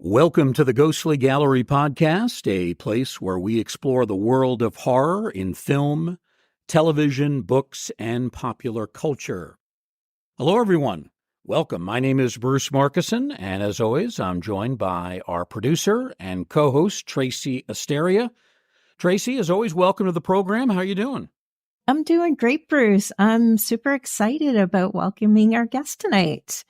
Welcome to the Ghostly Gallery podcast, a place where we explore the world of horror in film, television, books, and popular culture. Hello, everyone. Welcome. My name is Bruce Markison, and as always, I'm joined by our producer and co-host, Tracy Asteria. Tracy, as always, welcome to the program. How are you doing? I'm doing great, Bruce. I'm super excited about welcoming our guest tonight.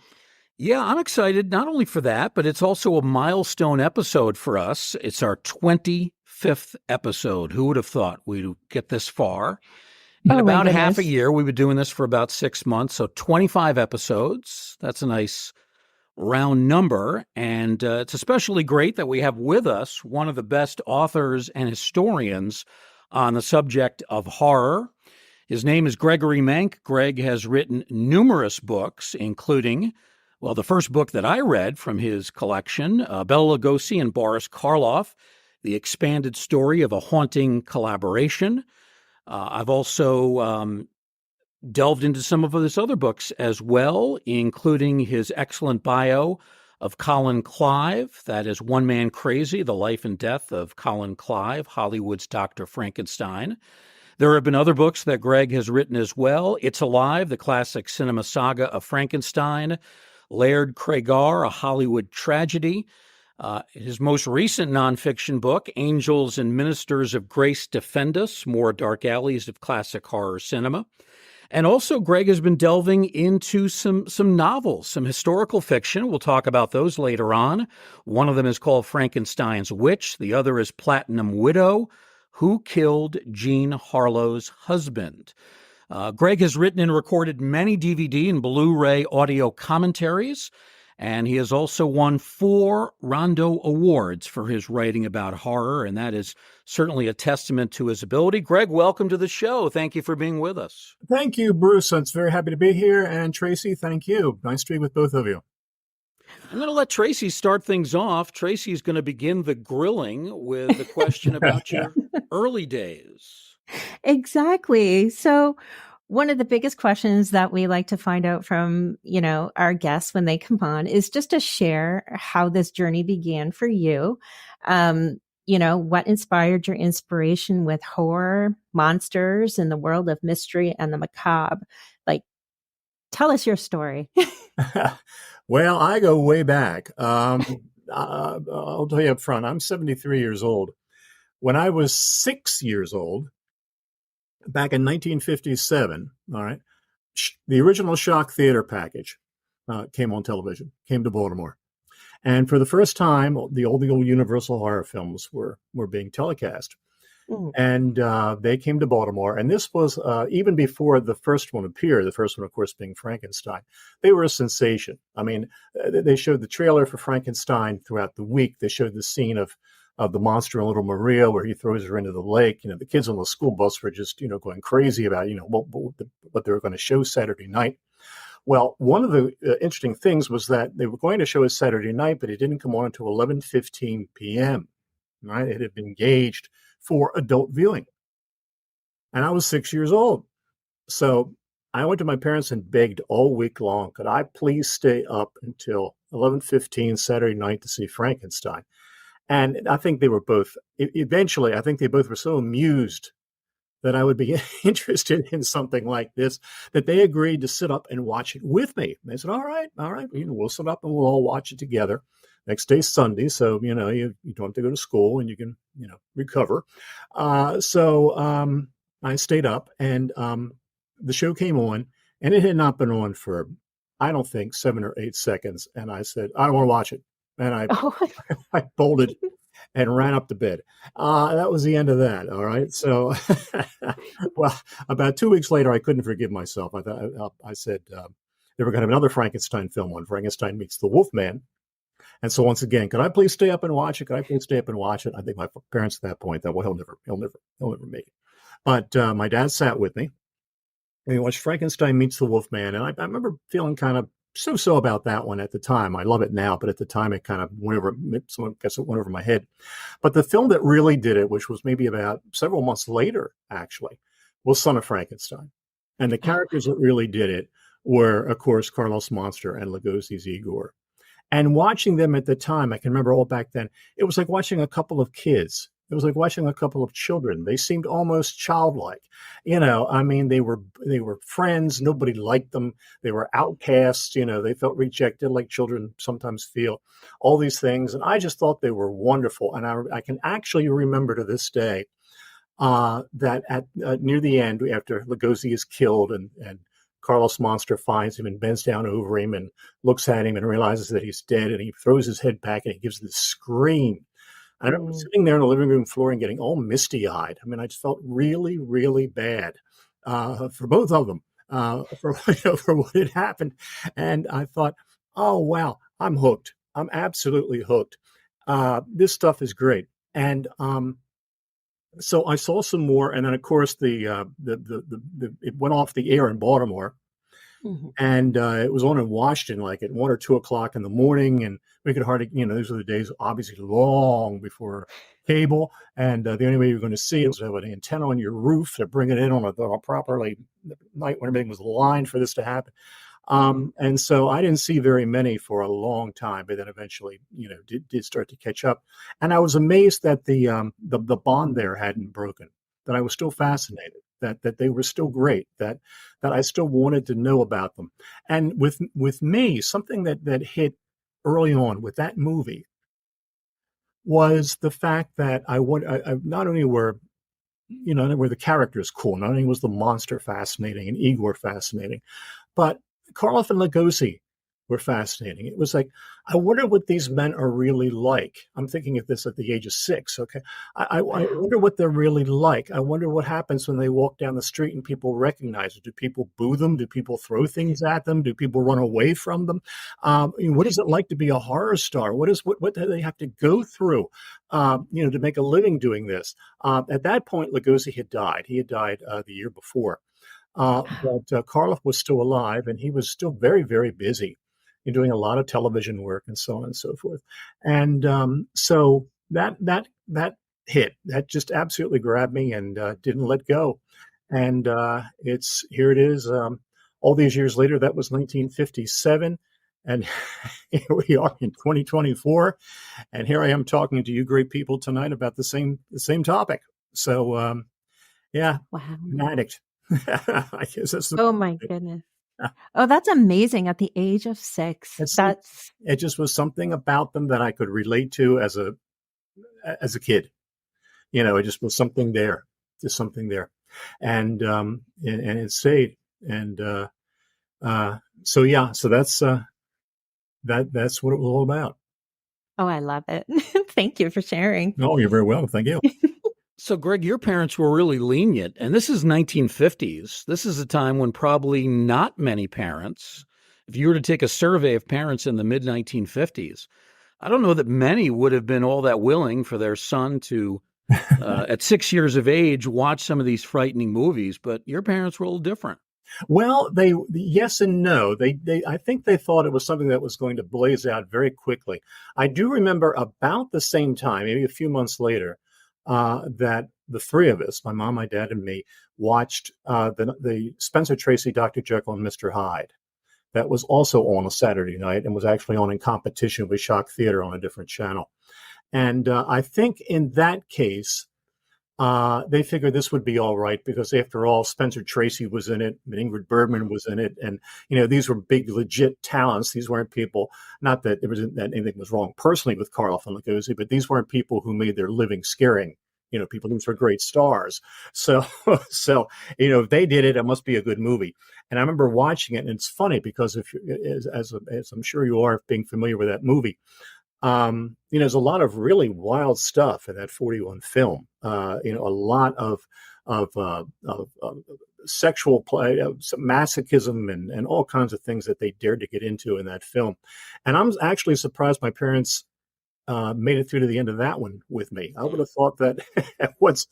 Yeah, I'm excited not only for that, but it's also a milestone episode for us. It's our 25th episode. Who would have thought we'd get this far? In about half a year, we've been doing this for about 6 months. So 25 episodes. That's a nice round number. And it's especially great that we have with us one of the best authors and historians on the subject of horror. His name is Gregory Mank. Greg has written numerous books, including, well, the first book that I read from his collection, Bela, Lugosi, and Boris, Karloff, the expanded story of a haunting collaboration. I've also delved into some of his other books as well, including his excellent bio of Colin Clive, that is One Man Crazy, The Life and Death of Colin Clive, Hollywood's Dr. Frankenstein. There have been other books that Greg has written as well. It's Alive, the classic cinema saga of Frankenstein. Laird, Cregar, a Hollywood tragedy. His most recent nonfiction book, Angels and Ministers of Grace Defend Us, more dark alleys of classic horror cinema. And also, Greg has been delving into some novels, some historical fiction. We'll talk about those later on. One of them is called Frankenstein's Witch. The other is Platinum Widow, Who Killed Jean Harlow's Husband. Greg has written and recorded many DVD and Blu-ray audio commentaries, and he has also won 4 Rondo Awards for his writing about horror, and that is certainly a testament to his ability. Greg, welcome to the show. Thank you for being with us. Thank you, Bruce. I'm very happy to be here. And Tracy, thank you. Nice to be with both of you. I'm going to let Tracy start things off. Tracy is going to begin the grilling with a question about your early days. Exactly. So one of the biggest questions that we like to find out from, our guests when they come on is just to share how this journey began for you. What inspired your inspiration with horror, monsters, and the world of mystery and the macabre? Like, tell us your story. Well, I go way back. I'll tell you up front, I'm 73 years old. When I was 6 years old, back in 1957, all right, the original Shock Theater package came on television, came to Baltimore. And for the first time, the old Universal horror films were being telecast. And they came to Baltimore. And this was even before the first one appeared, the first one, of course, being Frankenstein. They were a sensation. I mean, they showed the trailer for Frankenstein throughout the week. They showed the scene of the monster in Little Maria, where he throws her into the lake. The kids on the school bus were just, going crazy about, what they were going to show Saturday night. Well, one of the interesting things was that they were going to show us Saturday night, but it didn't come on until 11:15 p.m. Right? It had been gauged for adult viewing. And I was 6 years old. So I went to my parents and begged all week long, could I please stay up until 11:15 Saturday night to see Frankenstein? And I think they were both, eventually, I think they both were so amused that I would be interested in something like this, that they agreed to sit up and watch it with me. And they said, all right, we'll sit up and we'll all watch it together. Next day's Sunday, so, you don't have to go to school and you can, recover. So I stayed up and the show came on, and it had not been on for, I don't think, 7 or 8 seconds. And I said, I don't want to watch it. And I bolted and ran up to bed. That was the end of that. All right. So, well, about 2 weeks later, I couldn't forgive myself. I said they were going to have another Frankenstein film on Frankenstein Meets the Wolfman. And so once again, could I please stay up and watch it? Could I please stay up and watch it? I think my parents at that point thought, well, he'll never make it. But my dad sat with me, and we watched Frankenstein Meets the Wolfman. And I remember feeling kind of so about that one at the time. I love it now, but at the time it kind of went over my head. But the film that really did it, which was maybe about several months later, actually, was Son of Frankenstein. And the characters that really did it were, of course, Karloff's monster and Lugosi's Igor. And watching them at the time, I can remember all back then, it was like watching a couple of kids. It was like watching a couple of children. They seemed almost childlike. I mean, they were friends. Nobody liked them. They were outcasts. They felt rejected like children sometimes feel. All these things. And I just thought they were wonderful. And I can actually remember to this day that at near the end, after Lugosi is killed and Karloff's monster finds him and bends down over him and looks at him and realizes that he's dead, and he throws his head back and he gives this scream. I remember sitting there on the living room floor and getting all misty-eyed. I mean, I just felt really, really bad for both of them for what had happened. And I thought, oh, wow, I'm hooked. I'm absolutely hooked. This stuff is great. And so I saw some more, and then of course it went off the air in Baltimore, and it was on in Washington like at 1 or 2 o'clock in the morning, and we could hardly, those were the days obviously long before cable, and the only way you were going to see it was to have an antenna on your roof to bring it in on a properly night when everything was aligned for this to happen. And so I didn't see very many for a long time, but then eventually, did start to catch up. And I was amazed that the bond there hadn't broken, that I was still fascinated, that they were still great, that I still wanted to know about them. And with me, something that hit early on with that movie was the fact that I not only were the characters cool, not only was the monster fascinating and Igor fascinating, but Karloff and Lugosi were fascinating. It was like, I wonder what these men are really like. I'm thinking of this at the age of 6. Okay. I wonder what they're really like. I wonder what happens when they walk down the street and people recognize it. Do people boo them? Do people throw things at them? Do people run away from them? What is it like to be a horror star? What do they have to go through, to make a living doing this? At that point, Lugosi had died. He had died the year before. But Karloff was still alive, and he was still very, very busy in doing a lot of television work and so on and so forth. And so that hit, that just absolutely grabbed me and didn't let go. And here it is. All these years later, that was 1957. And here we are in 2024. And here I am talking to you great people tonight about the same topic. So, yeah, Wow. an addict. I guess that's Oh my goodness. Oh, that's amazing. At the age of 6, it just was something about them that I could relate to as a kid. It just was something there, and it stayed. And so yeah, so that's what it was all about. Oh, I love it. Thank you for sharing. No, you're very welcome. Thank you. So, Greg, your parents were really lenient, and this is 1950s. This is a time when probably not many parents, if you were to take a survey of parents in the mid-1950s, I don't know that many would have been all that willing for their son to, at 6 years of age, watch some of these frightening movies, but your parents were a little different. Well, yes and no. I think they thought it was something that was going to blaze out very quickly. I do remember about the same time, maybe a few months later, that the three of us, my mom, my dad, and me, watched the Spencer Tracy, Dr. Jekyll and Mr. Hyde. That was also on a Saturday night and was actually on in competition with Shock Theater on a different channel. And I think in that case, they figured this would be all right because, after all, Spencer Tracy was in it, and Ingrid Bergman was in it, and these were big, legit talents. These weren't people. Not that that anything was wrong personally with Karloff and Lugosi, but these weren't people who made their living scaring. People. These were great stars. So if they did it, it must be a good movie. And I remember watching it, and it's funny because as I'm sure you are, being familiar with that movie. There's a lot of really wild stuff in that 41 film. A lot of sexual play, masochism, and all kinds of things that they dared to get into in that film. And I'm actually surprised my parents made it through to the end of that one with me. I would have thought that once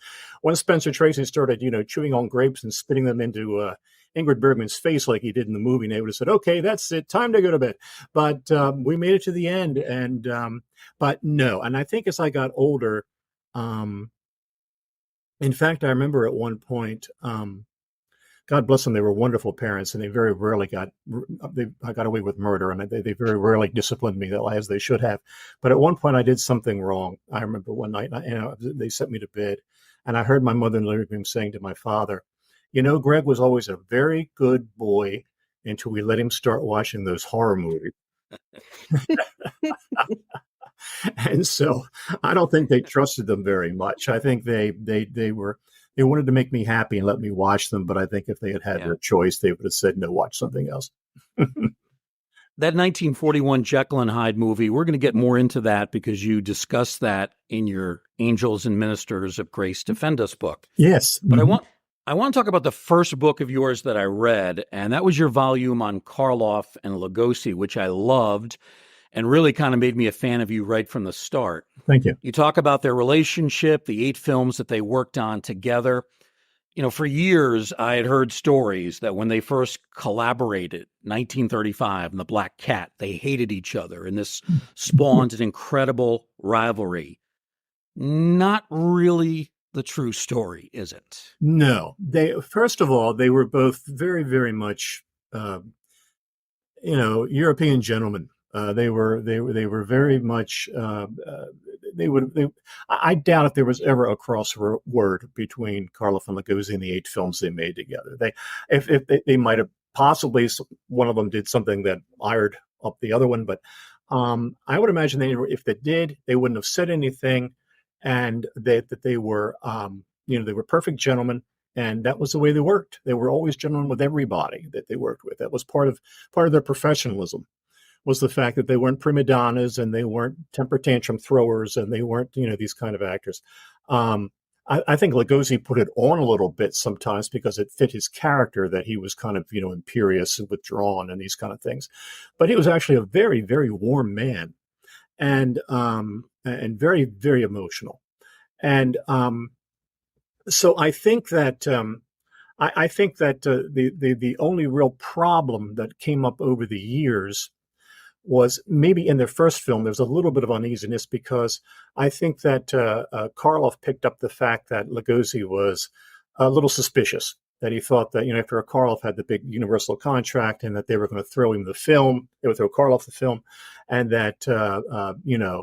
Spencer Tracy started, chewing on grapes and spitting them into Ingrid Bergman's face like he did in the movie, and they would have said, "Okay, that's it, time to go to bed." But we made it to the end, and but no. And I think as I got older, in fact, I remember at one point God bless them, they were wonderful parents, and they very rarely I got away with murder, and they very rarely disciplined me as they should have. But at one point, I did something wrong. I remember one night, they sent me to bed, and I heard my mother in the living room saying to my father, Greg was always a very good boy until we let him start watching those horror movies. And so I don't think they trusted them very much. I think they wanted to make me happy and let me watch them, but I think if they had their choice, they would have said, no, watch something else. That 1941 Jekyll and Hyde movie, we're going to get more into that because you discuss that in your Angels and Ministers of Grace Defend Us book. Yes. But I want to talk about the first book of yours that I read, and that was your volume on Karloff and Lugosi, which I loved and really kind of made me a fan of you right from the start. Thank you. You talk about their relationship, the 8 films that they worked on together. For years, I had heard stories that when they first collaborated, 1935 and The Black Cat, they hated each other, and this spawned an incredible rivalry. Not really the true story, is it? No. First of all, they were both very, very much, European gentlemen. They were very much. I doubt if there was ever a crossword between Karloff and Lugosi in the 8 films they made together. They might have possibly, one of them did something that fired up the other one, but I would imagine if they did, they wouldn't have said anything, and that they were they were perfect gentlemen. And that was the way they worked. They were always gentlemen with everybody that they worked with. That was part of their professionalism. Was the fact that they weren't prima donnas and they weren't temper tantrum throwers and they weren't, these kind of actors. I think Lugosi put it on a little bit sometimes because it fit his character that he was kind of, imperious and withdrawn and these kind of things. But he was actually a very, very warm man and very, very emotional. And so I think that the only real problem that came up over the years was maybe in their first film, there was a little bit of uneasiness because I think that Karloff picked up the fact that Lugosi was a little suspicious, that he thought that, after Karloff had the big Universal contract and that they were going to throw him the film, they would throw Karloff the film, and that,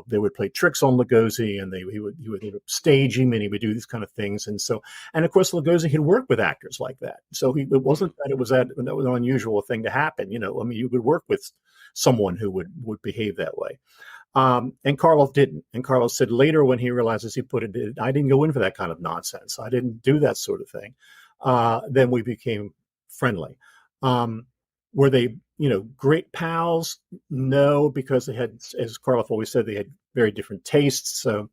they would play tricks on Lugosi and he would stage him and he would do these kind of things. And of course, Lugosi had worked with actors like that. So it wasn't that that was an unusual thing to happen. You would work with someone who would behave that way. And Karloff didn't. And Karloff said later when he realizes he put it, I didn't go in for that kind of nonsense. I didn't do that sort of thing. Then we became friendly. Were they, great pals? No, because they had, as Karloff always said, they had very different tastes. So,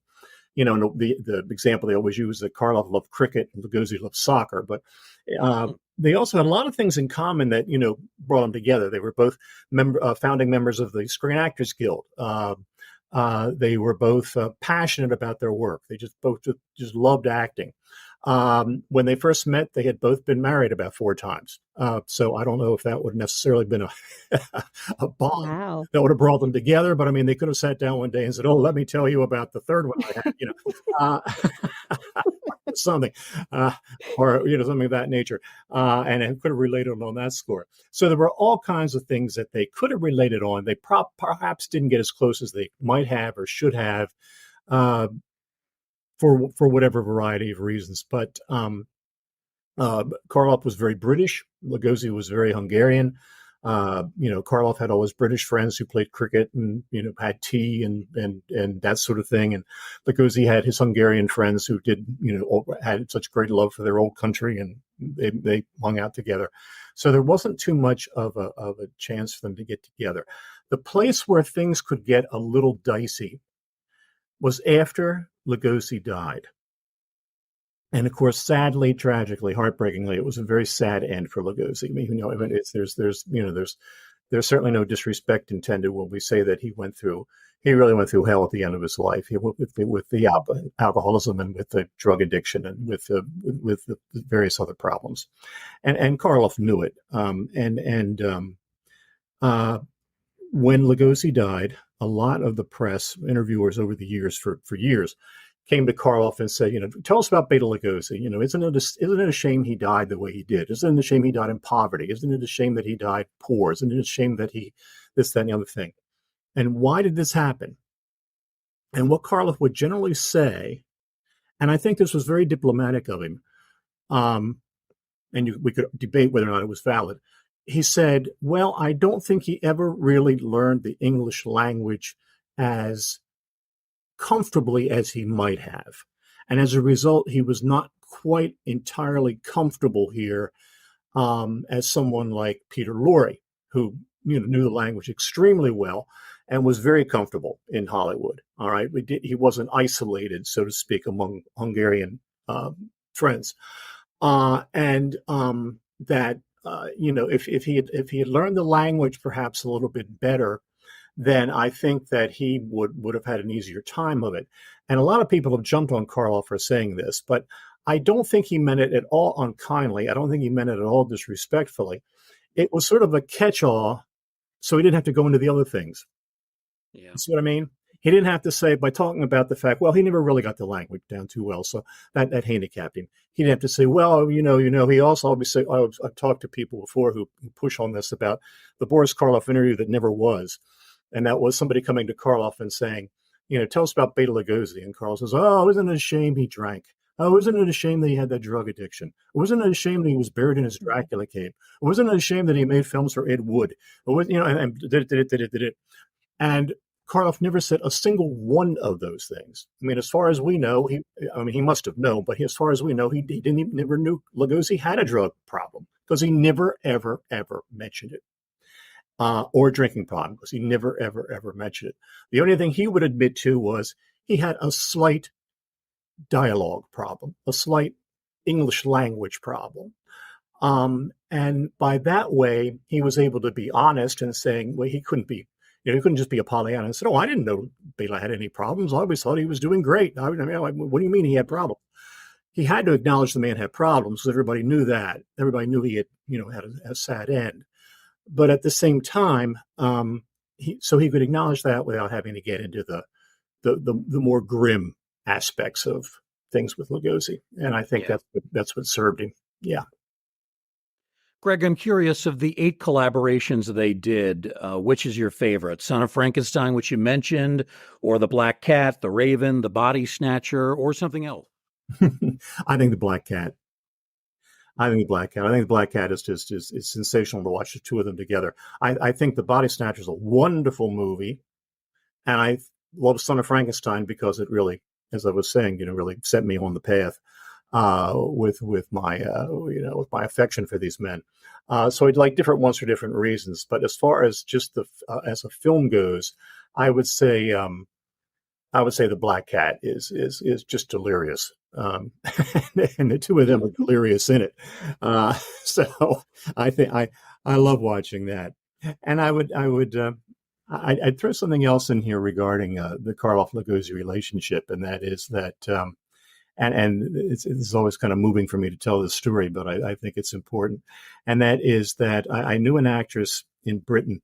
the example they always use is that Karloff loved cricket and Lugosi loved soccer. But they also had a lot of things in common that, brought them together. They were both founding members of the Screen Actors Guild. They were both passionate about their work. They both loved acting. When they first met, they had both been married about 4 times. So I don't know if that would necessarily been a bond that would have brought them together. But I mean, they could have sat down one day and said, "Oh, let me tell you about the third one I had," something, or something of that nature, and it could have related on that score. So there were all kinds of things that they could have related on. They perhaps didn't get as close as they might have or should have. For whatever variety of reasons. But Karloff was very British. Lugosi was very Hungarian. Karloff had always British friends who played cricket and, had tea and that sort of thing. And Lugosi had his Hungarian friends who did, had such great love for their old country, and they hung out together. So there wasn't too much of a chance for them to get together. The place where things could get a little dicey was after Lugosi died. And of course, sadly, tragically, heartbreakingly, it was a very sad end for Lugosi. There's certainly no disrespect intended when we say that he really went through hell at the end of his life with the alcoholism and with the drug addiction and with the various other problems. And Karloff knew it. When Lugosi died, a lot of the press, interviewers over the years for years, came to Karloff and said, tell us about Bela Lugosi. Isn't it a shame he died the way he did? Isn't it a shame he died in poverty? Isn't it a shame that he died poor? Isn't it a shame that he this, that, and the other thing? And why did this happen? And what Karloff would generally say, and I think this was very diplomatic of him, we could debate whether or not it was valid. He said, well, I don't think he ever really learned the English language as comfortably as he might have. And as a result, he was not quite entirely comfortable here as someone like Peter Lorre, who knew the language extremely well and was very comfortable in Hollywood. All right, he wasn't isolated, so to speak, among Hungarian friends, if he had learned the language perhaps a little bit better, then I think that he would have had an easier time of it. And a lot of people have jumped on Karloff for saying this, but I don't think he meant it at all unkindly. I don't think he meant it at all disrespectfully. It was sort of a catch-all, so he didn't have to go into the other things. Yeah. You see what I mean? He didn't have to say, by talking about the fact, well, he never really got the language down too well, so that handicapped him. He didn't have to say, well, he also always say, I've talked to people before who push on this about the Boris Karloff interview that never was. And that was somebody coming to Karloff and saying, tell us about Bela Lugosi. And Karloff says, oh, isn't it a shame he drank? Oh, isn't it a shame that he had that drug addiction? Wasn't it a shame that he was buried in his Dracula cave? Wasn't it a shame that he made films for Ed Wood? And did it. And Karloff never said a single one of those things. I mean, as far as we know, he must have known, but as far as we know, he never knew Lugosi had a drug problem because he never, ever, ever mentioned it. Or drinking problem, because he never, ever, ever mentioned it. The only thing he would admit to was he had a slight dialogue problem, a slight English language problem. And by that way, he was able to be honest and saying, well, he couldn't just be a Pollyanna and said, oh, I didn't know Bela had any problems. I always thought he was doing great. What do you mean he had problems? He had to acknowledge the man had problems, because everybody knew that. Everybody knew he had, had a sad end. But at the same time, he could acknowledge that without having to get into the more grim aspects of things with Lugosi. And I think that's what served him. Yeah. Greg, I'm curious, of the 8 collaborations they did, which is your favorite? Son of Frankenstein, which you mentioned, or The Black Cat, The Raven, The Body Snatcher, or something else? I think The Black Cat. I think The Black Cat is just is sensational to watch the two of them together. I think The Body Snatcher is a wonderful movie, and I love Son of Frankenstein because it really, as I was saying, really set me on the path with my affection for these men. So I'd like different ones for different reasons. But as far as just as a film goes, I would say The Black Cat is just delirious. And the two of them are delirious in it. So I think I love watching that. And I'd throw something else in here regarding the Karloff-Lugosi relationship, and that is that, and it's always kind of moving for me to tell this story, but I think it's important. And that is that I knew an actress in Britain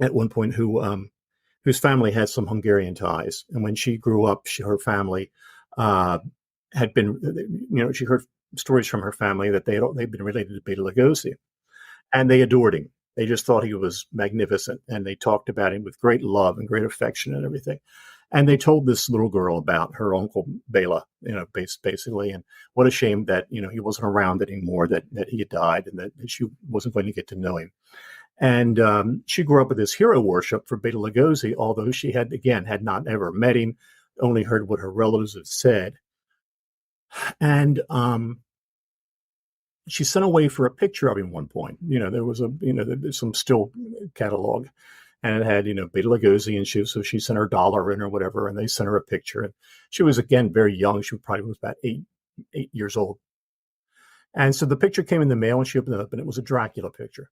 at one point whose family had some Hungarian ties. And when she grew up, her family had been, she heard stories from her family that they'd been related to Bela Lugosi, and they adored him. They just thought he was magnificent, and they talked about him with great love and great affection and everything. And they told this little girl about her uncle Bela, basically, and what a shame that he wasn't around anymore, that he had died, and that she wasn't going to get to know him. And she grew up with this hero worship for Bela Lugosi, although she had not ever met him, only heard what her relatives had said. And she sent away for a picture of him one point. There was some still catalog, and it had, Bela Lugosi, and she sent her $1 in or whatever, and they sent her a picture. And she was, again, very young. She probably was about eight years old. And so the picture came in the mail, and she opened it up, and it was a Dracula picture.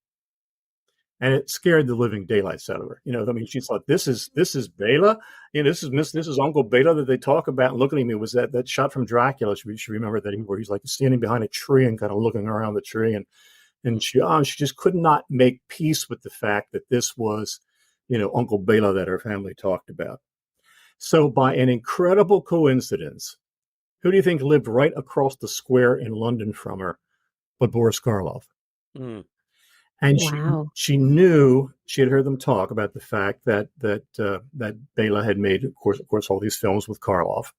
And it scared the living daylights out of her. She thought, this is Bela. This is Uncle Bela that they talk about. And looking at me was that shot from Dracula. She remembered that where he's like standing behind a tree and kind of looking around the tree. And she just could not make peace with the fact that this was, Uncle Bela that her family talked about. So by an incredible coincidence, who do you think lived right across the square in London from her but Boris Karloff? Mm. And Wow. she knew, she had heard them talk about the fact that Bela had made, of course, all these films with Karloff,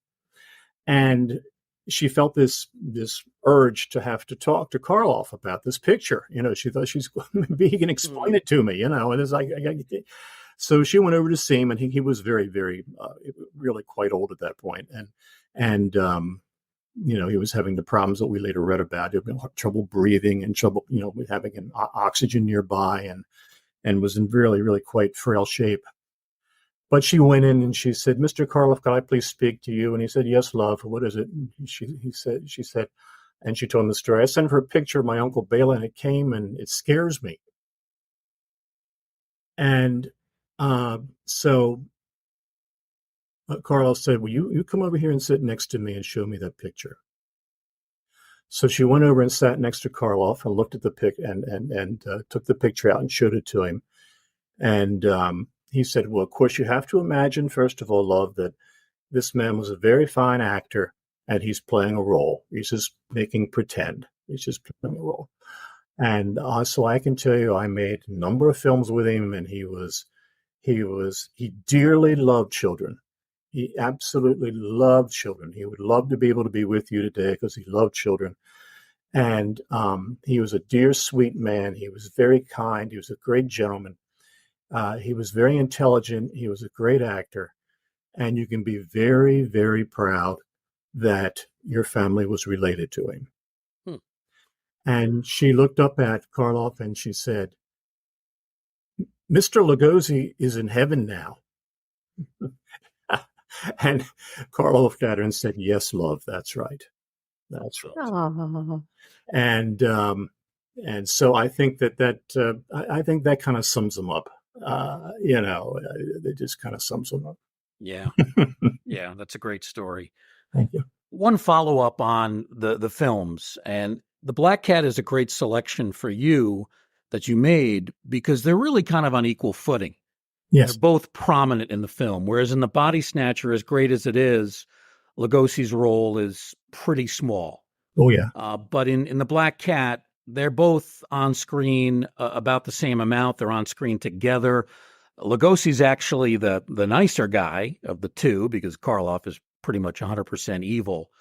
and she felt this urge to have to talk to Karloff about this picture. She thought maybe he can explain it to me. And it's like, so she went over to see him, and he was very, very, really quite old at that point, and he was having the problems that we later read about. He had trouble breathing and trouble, with having an oxygen nearby, and was in really, really quite frail shape. But she went in and she said, "Mr. Karloff, could I please speak to you?" And he said, "Yes, love. What is it?" She said, and she told him the story. "I sent her a picture of my Uncle Bela, and it came, and it scares me." And so Karloff said, "Well, you come over here and sit next to me and show me that picture." So she went over and sat next to Karloff and looked at the pic and took the picture out and showed it to him. And he said, "Well, of course, you have to imagine, first of all, love, that this man was a very fine actor, and he's playing a role. He's just making pretend. He's just playing a role." And so I can tell you, I made a number of films with him, and he dearly loved children. He absolutely loved children. He would love to be able to be with you today because he loved children. And he was a dear, sweet man. He was very kind. He was a great gentleman. He was very intelligent. He was a great actor. And you can be very, very proud that your family was related to him. And she looked up at Karloff and she said, "Mr. Lugosi is in heaven now." And Karloff looked at her and said, "Yes, love, that's right. That's right." Oh. And so I think that kind of sums them up. It just kind of sums them up. Yeah. Yeah, that's a great story. Thank you. One follow-up on the films, and The Black Cat is a great selection for you that you made because they're really kind of on equal footing. Yes. They're both prominent in the film, whereas in The Body Snatcher, as great as it is, Lugosi's role is pretty small. Oh, yeah. But in The Black Cat, they're both on screen about the same amount. They're on screen together. Lugosi's actually the nicer guy of the two because Karloff is pretty much 100% evil.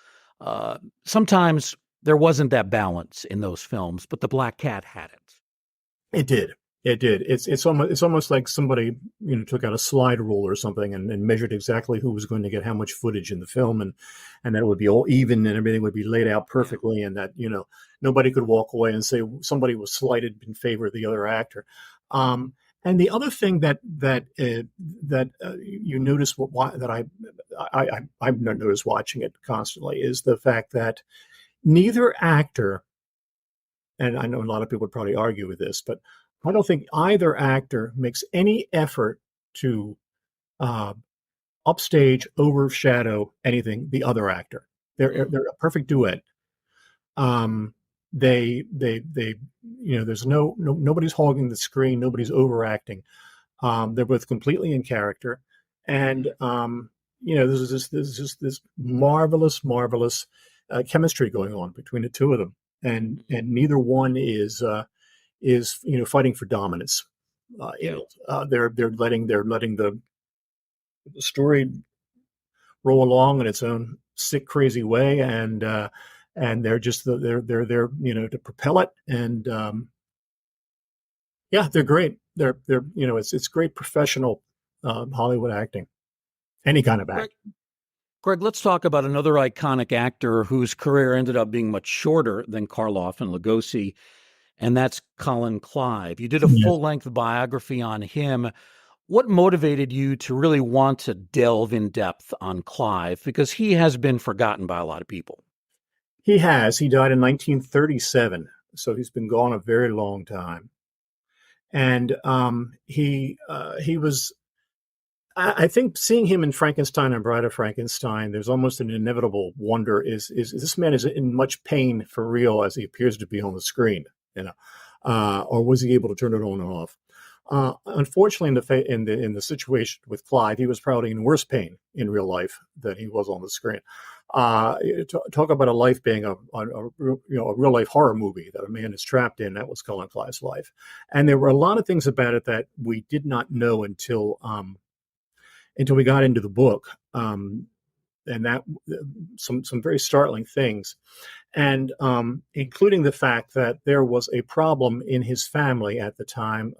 Sometimes there wasn't that balance in those films, but The Black Cat had it. It did. It did. It's almost like somebody took out a slide rule or something and measured exactly who was going to get how much footage in the film, and that it would be all even and everything would be laid out perfectly, and that nobody could walk away and say somebody was slighted in favor of the other actor. And the other thing that you notice that I've noticed watching it constantly is the fact that neither actor, and I know a lot of people would probably argue with this, but I don't think either actor makes any effort to upstage, overshadow anything the other actor. They're a perfect duet. There's nobody's hogging the screen, nobody's overacting. They're both completely in character, and there's this marvelous chemistry going on between the two of them, and neither one is fighting for dominance. They're letting the story roll along in its own sick, crazy way, and they're just they're to propel it, and they're great. They're it's great professional Hollywood acting, any kind of acting. Greg, let's talk about another iconic actor whose career ended up being much shorter than Karloff and Lugosi, and that's Colin Clive. You did a full-length biography on him. What motivated you to really want to delve in depth on Clive? Because he has been forgotten by a lot of people. He has. He died in 1937, so he's been gone a very long time. And he was, I think, seeing him in Frankenstein and Bride of Frankenstein, there's almost an inevitable wonder: is this man is in much pain for real as he appears to be on the screen, or was he able to turn it on and off? Unfortunately, in the situation with Clive, he was probably in worse pain in real life than he was on the screen. Talk about a life being a real life horror movie that a man is trapped in. That was Colin Clive's life, and there were a lot of things about it that we did not know until we got into the book, and that some very startling things, and including the fact that there was a problem in his family at the time,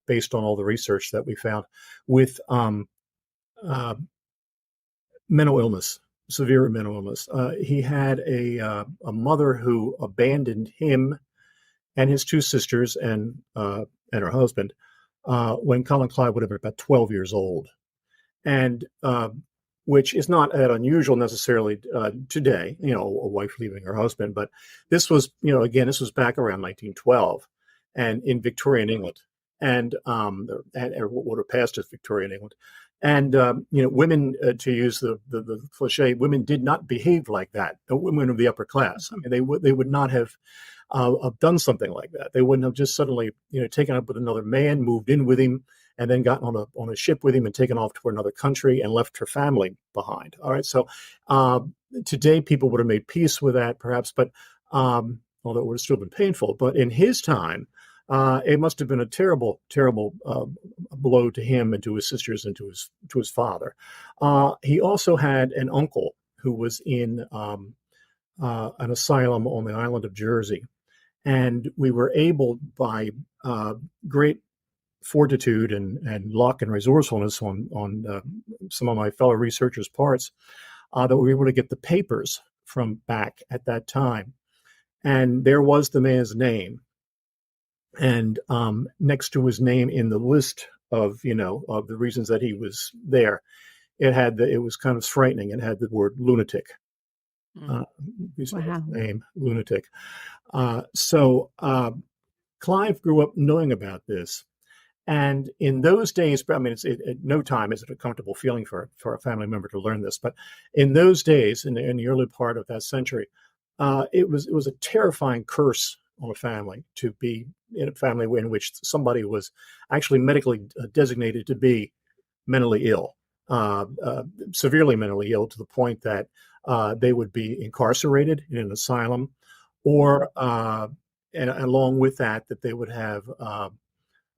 based on all the research that we found, with uh, mental illness, severe mental illness. He had a mother who abandoned him and his two sisters and her husband when Colin Clive would have been about 12 years old, and which is not that unusual necessarily today. A wife leaving her husband, but this was, again, this was back around 1912, and in Victorian England, and what are past as Victorian England. And women, to use the cliche, women did not behave like that. The women of the upper class. I mean, they would not have done something like that. They wouldn't have just suddenly taken up with another man, moved in with him, and then gotten on a ship with him and taken off to another country and left her family behind. All right, so today people would have made peace with that, perhaps, but although it would have still been painful. But in his time, it must have been a terrible, terrible blow to him and to his sisters and to his father. He also had an uncle who was in an asylum on the island of Jersey, and we were able, by great fortitude and luck and resourcefulness on some of my fellow researchers' parts, that we were able to get the papers from back at that time, and there was the man's name. And next to his name in the list of the reasons that he was there, it was kind of frightening. It had the word lunatic. Wow. Name lunatic. So Clive grew up knowing about this, and in those days, I mean, at no time is it a comfortable feeling for a family member to learn this, but in those days, in the early part of that century, it was a terrifying curse on a family to be in a family in which somebody was actually medically designated to be mentally ill, severely mentally ill, to the point that they would be incarcerated in an asylum, or and along with that they would have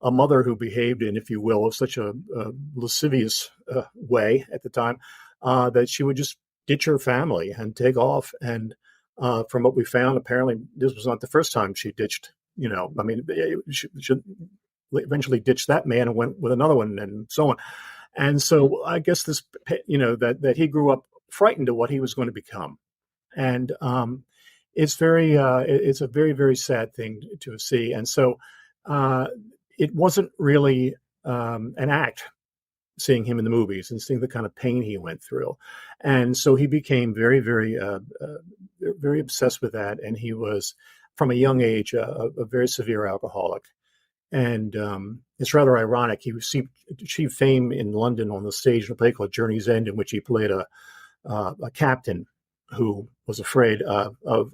a mother who behaved in, if you will, such a lascivious way at the time that she would just ditch her family and take off. And from what we found, apparently this was not the first time she ditched. I mean, she eventually ditched that man and went with another one, and so on. And so I guess this, that he grew up frightened of what he was going to become, and it's a very, very sad thing to see. And so it wasn't really an act, seeing him in the movies and seeing the kind of pain he went through. And so he became very, very, very obsessed with that. And he was, from a young age, a very severe alcoholic. And it's rather ironic. He achieved fame in London on the stage in a play called Journey's End, in which he played a captain who was afraid who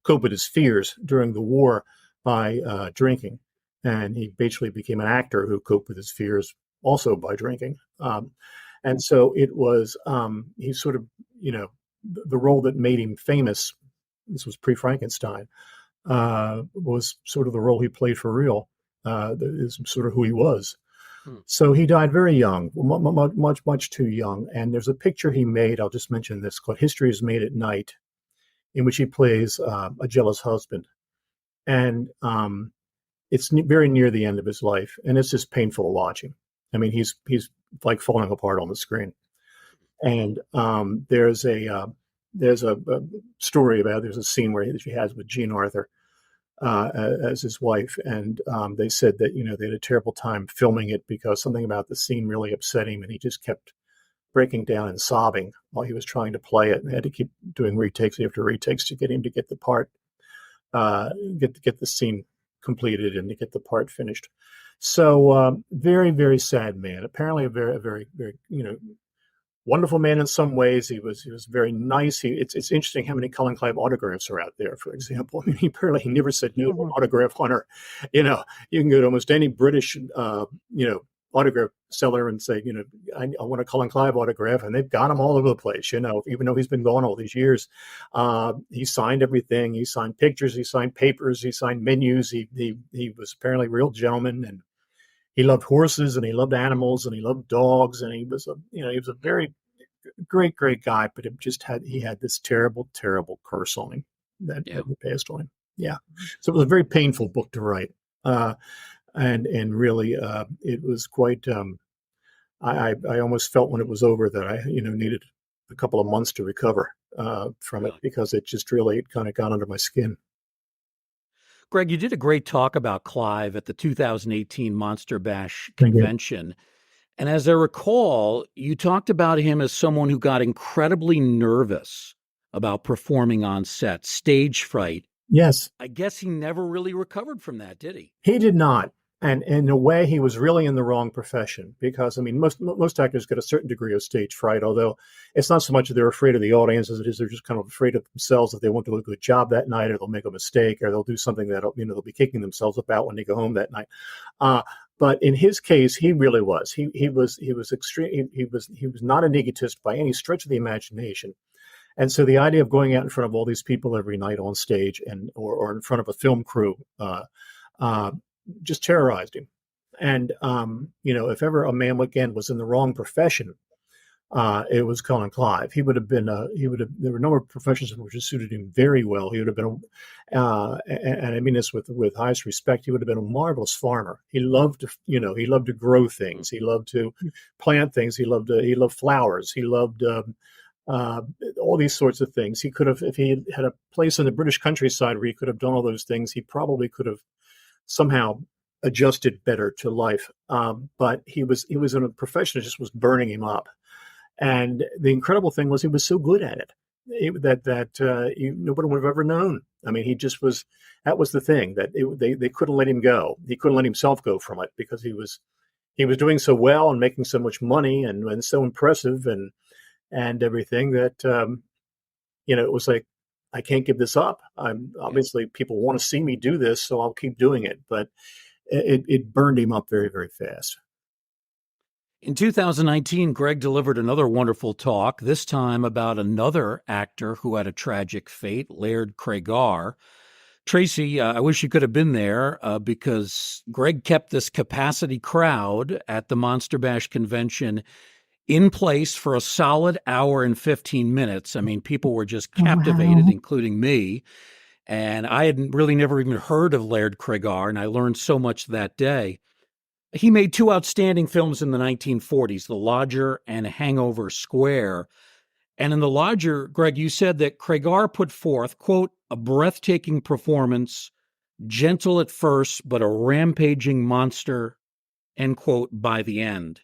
coped with his fears during the war by drinking. And he basically became an actor who coped with his fears also by drinking. And so it was, he sort of, the role that made him famous, this was pre-Frankenstein, was sort of the role he played for real, is sort of who he was. So he died very young, much, much too young. And there's a picture he made, I'll just mention this, called History is Made at Night, in which he plays a jealous husband. And it's very near the end of his life, and it's just painful watching. I mean, he's like falling apart on the screen. And there's a story about, there's a scene where he has with Jean Arthur as his wife, and they said that they had a terrible time filming it because something about the scene really upset him, and he just kept breaking down and sobbing while he was trying to play it. And they had to keep doing retakes after retakes to get him to get the part, get the scene completed and to get the part finished. So very, very sad man. Apparently a very, very, very, wonderful man in some ways. He was very nice. It's interesting how many Cullen Clive autographs are out there. For example, I mean, he never said no to an autograph hunter. You know, you can go to almost any British autograph seller and say, I want a Cullen Clive autograph, and they've got them all over the place. Even though he's been gone all these years, he signed everything. He signed pictures. He signed papers. He signed menus. He was apparently a real gentleman, and he loved horses, and he loved animals, and he loved dogs, and he was a very great guy. But he had this terrible curse on him that passed on him. Yeah, so it was a very painful book to write. And really, it was quite. I almost felt when it was over that I needed a couple of months to recover from it, because it kind of got under my skin. Greg, you did a great talk about Clive at the 2018 Monster Bash convention. And as I recall, you talked about him as someone who got incredibly nervous about performing on set, stage fright. Yes. I guess he never really recovered from that, did he? He did not. And in a way, he was really in the wrong profession, because, I mean, most actors get a certain degree of stage fright, although it's not so much that they're afraid of the audience as it is they're just kind of afraid of themselves, that they won't do a good job that night, or they'll make a mistake, or they'll do something that, they'll be kicking themselves about when they go home that night. But in his case, he really was. He was extreme. He was not an egotist by any stretch of the imagination. And so the idea of going out in front of all these people every night on stage or in front of a film crew, just terrorized him. And, if ever a man, again, was in the wrong profession, it was Cullen Clive. There were a number of professions which suited him very well. He would have been, and I mean this with highest respect, he would have been a marvelous farmer. He loved to grow things. He loved to plant things. He loved flowers. He loved, all these sorts of things. He could have, if he had a place in the British countryside where he could have done all those things, he probably could have somehow adjusted better to life. But he was in a profession that just was burning him up. And the incredible thing was he was so good at it, nobody would have ever known. I mean, he just was. That was the thing, that they couldn't let him go. He couldn't let himself go from it, because he was doing so well and making so much money and so impressive and everything that it was like, I can't give this up. Obviously people want to see me do this, so I'll keep doing it. But it burned him up very, very fast. In 2019, Greg delivered another wonderful talk, this time about another actor who had a tragic fate, Laird Cregar. Tracy, I wish you could have been there because Greg kept this capacity crowd at the Monster Bash convention in place for a solid hour and 15 minutes. I mean, people were just captivated, including me. And I had really never even heard of Laird Cregar, and I learned so much that day. He made two outstanding films in the 1940s, The Lodger and Hangover Square. And in The Lodger, Greg, you said that Cregar put forth, quote, a breathtaking performance, gentle at first, but a rampaging monster, end quote, by the end.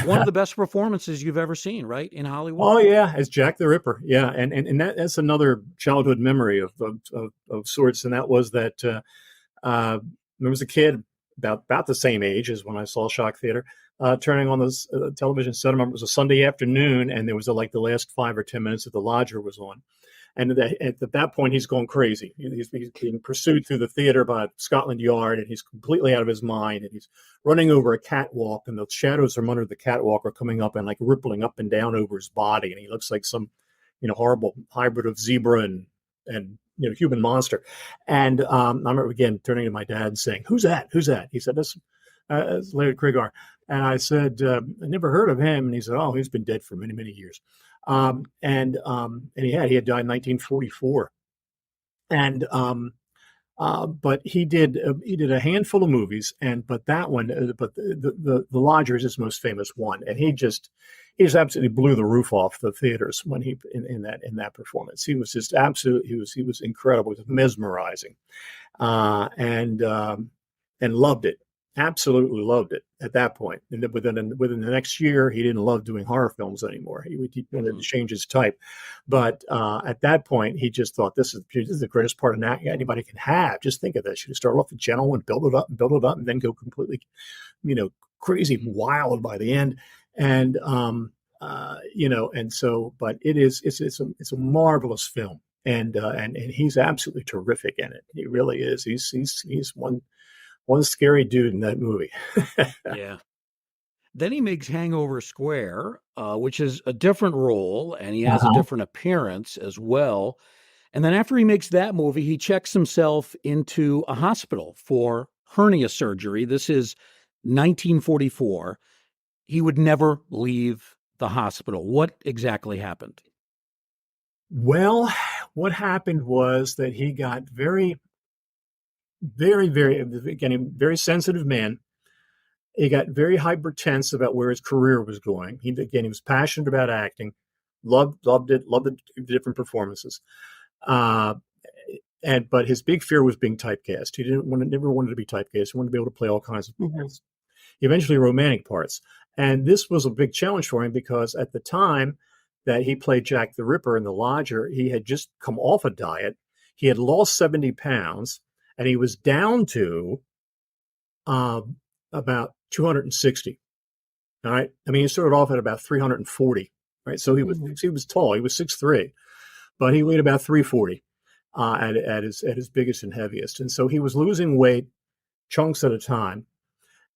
One of the best performances you've ever seen, right, in Hollywood? Oh yeah, as Jack the Ripper. Yeah, and that's another childhood memory of sorts, and that was that there was a kid about the same age as when I saw Shock Theater, turning on this television set. I remember it was a Sunday afternoon, and there was the last 5 or 10 minutes that The Lodger was on. And at that point, he's going crazy. He's being pursued through the theater by Scotland Yard, and he's completely out of his mind. And he's running over a catwalk, and the shadows from under the catwalk are coming up and like rippling up and down over his body. And he looks like some, horrible hybrid of zebra and human monster. And I remember again turning to my dad and saying, "Who's that? Who's that?" He said, "That's Laird Cregar." And I said, "I never heard of him." And he said, "Oh, he's been dead for many, many years." And he had died in 1944. And but he did a handful of movies, but that one, the Lodger is his most famous one, and he just absolutely blew the roof off the theaters when he in that performance. He was just absolutely he was incredible, he was mesmerizing, and loved it. Absolutely loved it at that point. And then within the next year, he didn't love doing horror films anymore. He wanted to change his type. But at that point, he just thought, this is the greatest part of anybody can have. Just think of this. You start off gentle and build it up, and then go completely, crazy wild by the end. And And so, but it's a marvelous film, and he's absolutely terrific in it. He really is. He's one scary dude in that movie. Yeah. Then he makes Hangover Square, which is a different role, and he has a Uh-huh. different appearance as well. And then after he makes that movie, he checks himself into a hospital for hernia surgery. This is 1944. He would never leave the hospital. What exactly happened? Well, what happened was that he got very, very, very, again, a very sensitive man. He got very hypertense about where his career was going. He was passionate about acting, loved it, loved the different performances. Uh, but his big fear was being typecast. He never wanted to be typecast. He wanted to be able to play all kinds of parts, eventually romantic parts. And this was a big challenge for him because at the time that he played Jack the Ripper in The Lodger, he had just come off a diet. He had lost 70 pounds, and he was down to uh, about 260. All right. I mean, he started off at about 340. Right. So he was tall. He was 6'3", but he weighed about 340 at his biggest and heaviest. And so he was losing weight chunks at a time.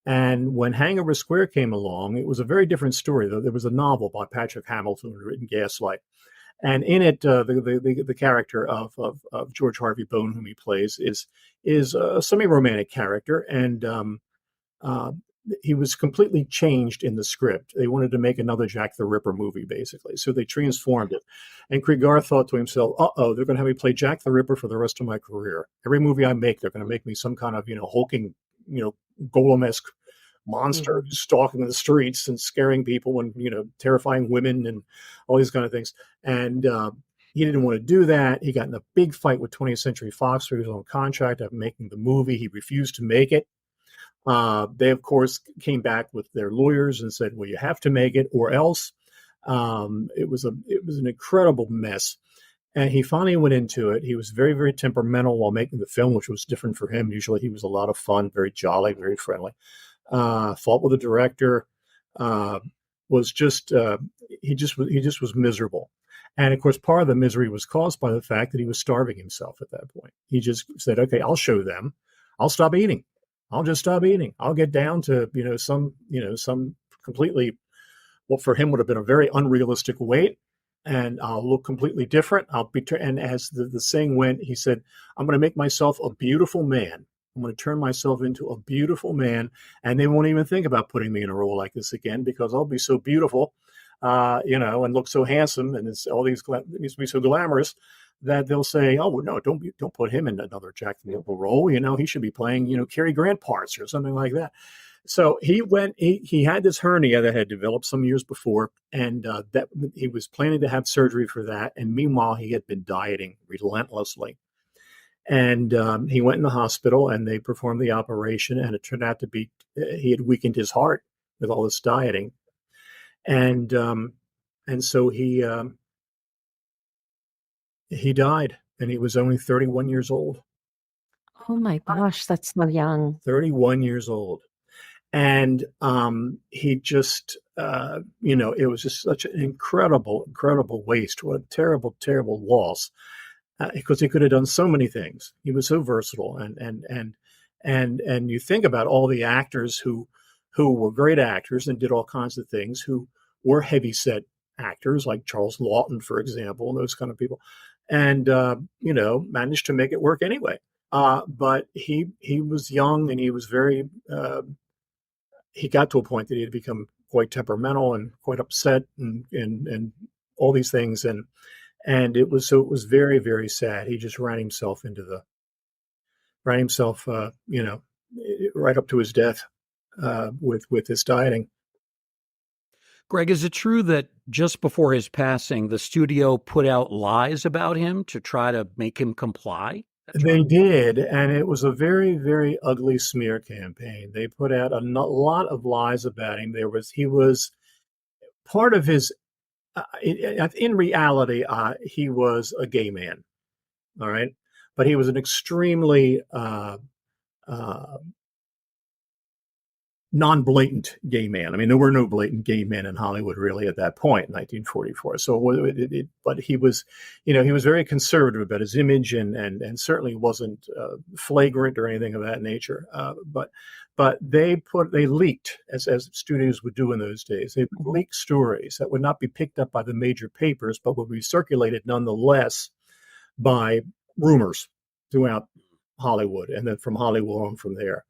And when Hangover Square came along, it was a very different story. There was a novel by Patrick Hamilton written Gaslight. And in it, the character of George Harvey Bone, whom he plays, is a semi-romantic character, and uh, he was completely changed in the script. They wanted to make another Jack the Ripper movie, basically, so they transformed it. And Cregar thought to himself, "Uh-oh, they're going to have me play Jack the Ripper for the rest of my career. Every movie I make, they're going to make me some kind of hulking, golem-esque monster stalking the streets and scaring people and terrifying women and all these kind of things." And he didn't want to do that. He got in a big fight with 20th Century Fox for his own contract of making the movie. He refused to make it. They, of course, came back with their lawyers and said, "Well, you have to make it, or else." It was an incredible mess. And he finally went into it. He was very, very temperamental while making the film, which was different for him. Usually he was a lot of fun, very jolly, very friendly. Fought with the director, was just he just was miserable. And of course, part of the misery was caused by the fact that he was starving himself at that point. He just said, "Okay, I'll show them. I'll stop eating. I'll just stop eating. I'll get down to some completely, what for him would have been a very unrealistic weight, and I'll look completely different. And as the saying went, he said, I'm going to make myself a beautiful man. I'm going to turn myself into a beautiful man, and they won't even think about putting me in a role like this again because I'll be so beautiful, and look so handsome, and it's all these needs to be so glamorous that they'll say, oh well, no, don't put him in another Jack the Ripper role. He should be playing Cary Grant parts or something like that." So he went. He had this hernia that had developed some years before, and that he was planning to have surgery for that. And meanwhile, he had been dieting relentlessly. And he went in the hospital, and they performed the operation, and it turned out to be he had weakened his heart with all this dieting, and so he died, and he was only 31 years old. Oh my gosh, that's so young. 31 years old. And he just, it was just such an incredible, incredible waste. What a terrible, terrible loss, because he could have done so many things. He was so versatile, and you think about all the actors who were great actors and did all kinds of things, who were heavy-set actors like Charles Lawton, for example, and those kind of people, and managed to make it work anyway. But he was young, and he was very. He got to a point that he had become quite temperamental and quite upset and all these things. And it was very, very sad. He just ran himself right up to his death, with his dieting. Greg, is it true that just before his passing, the studio put out lies about him to try to make him comply? They did, and it was a very, very ugly smear campaign. They put out a lot of lies about him. He was part of his. In reality, he was a gay man, all right, but he was an extremely non-blatant gay man. I mean, there were no blatant gay men in Hollywood really at that point, in 1944. So, but he was, he was very conservative about his image, and certainly wasn't flagrant or anything of that nature. But they leaked, as studios would do in those days. They would leak stories that would not be picked up by the major papers, but would be circulated nonetheless by rumors throughout Hollywood, and then from Hollywood on from there.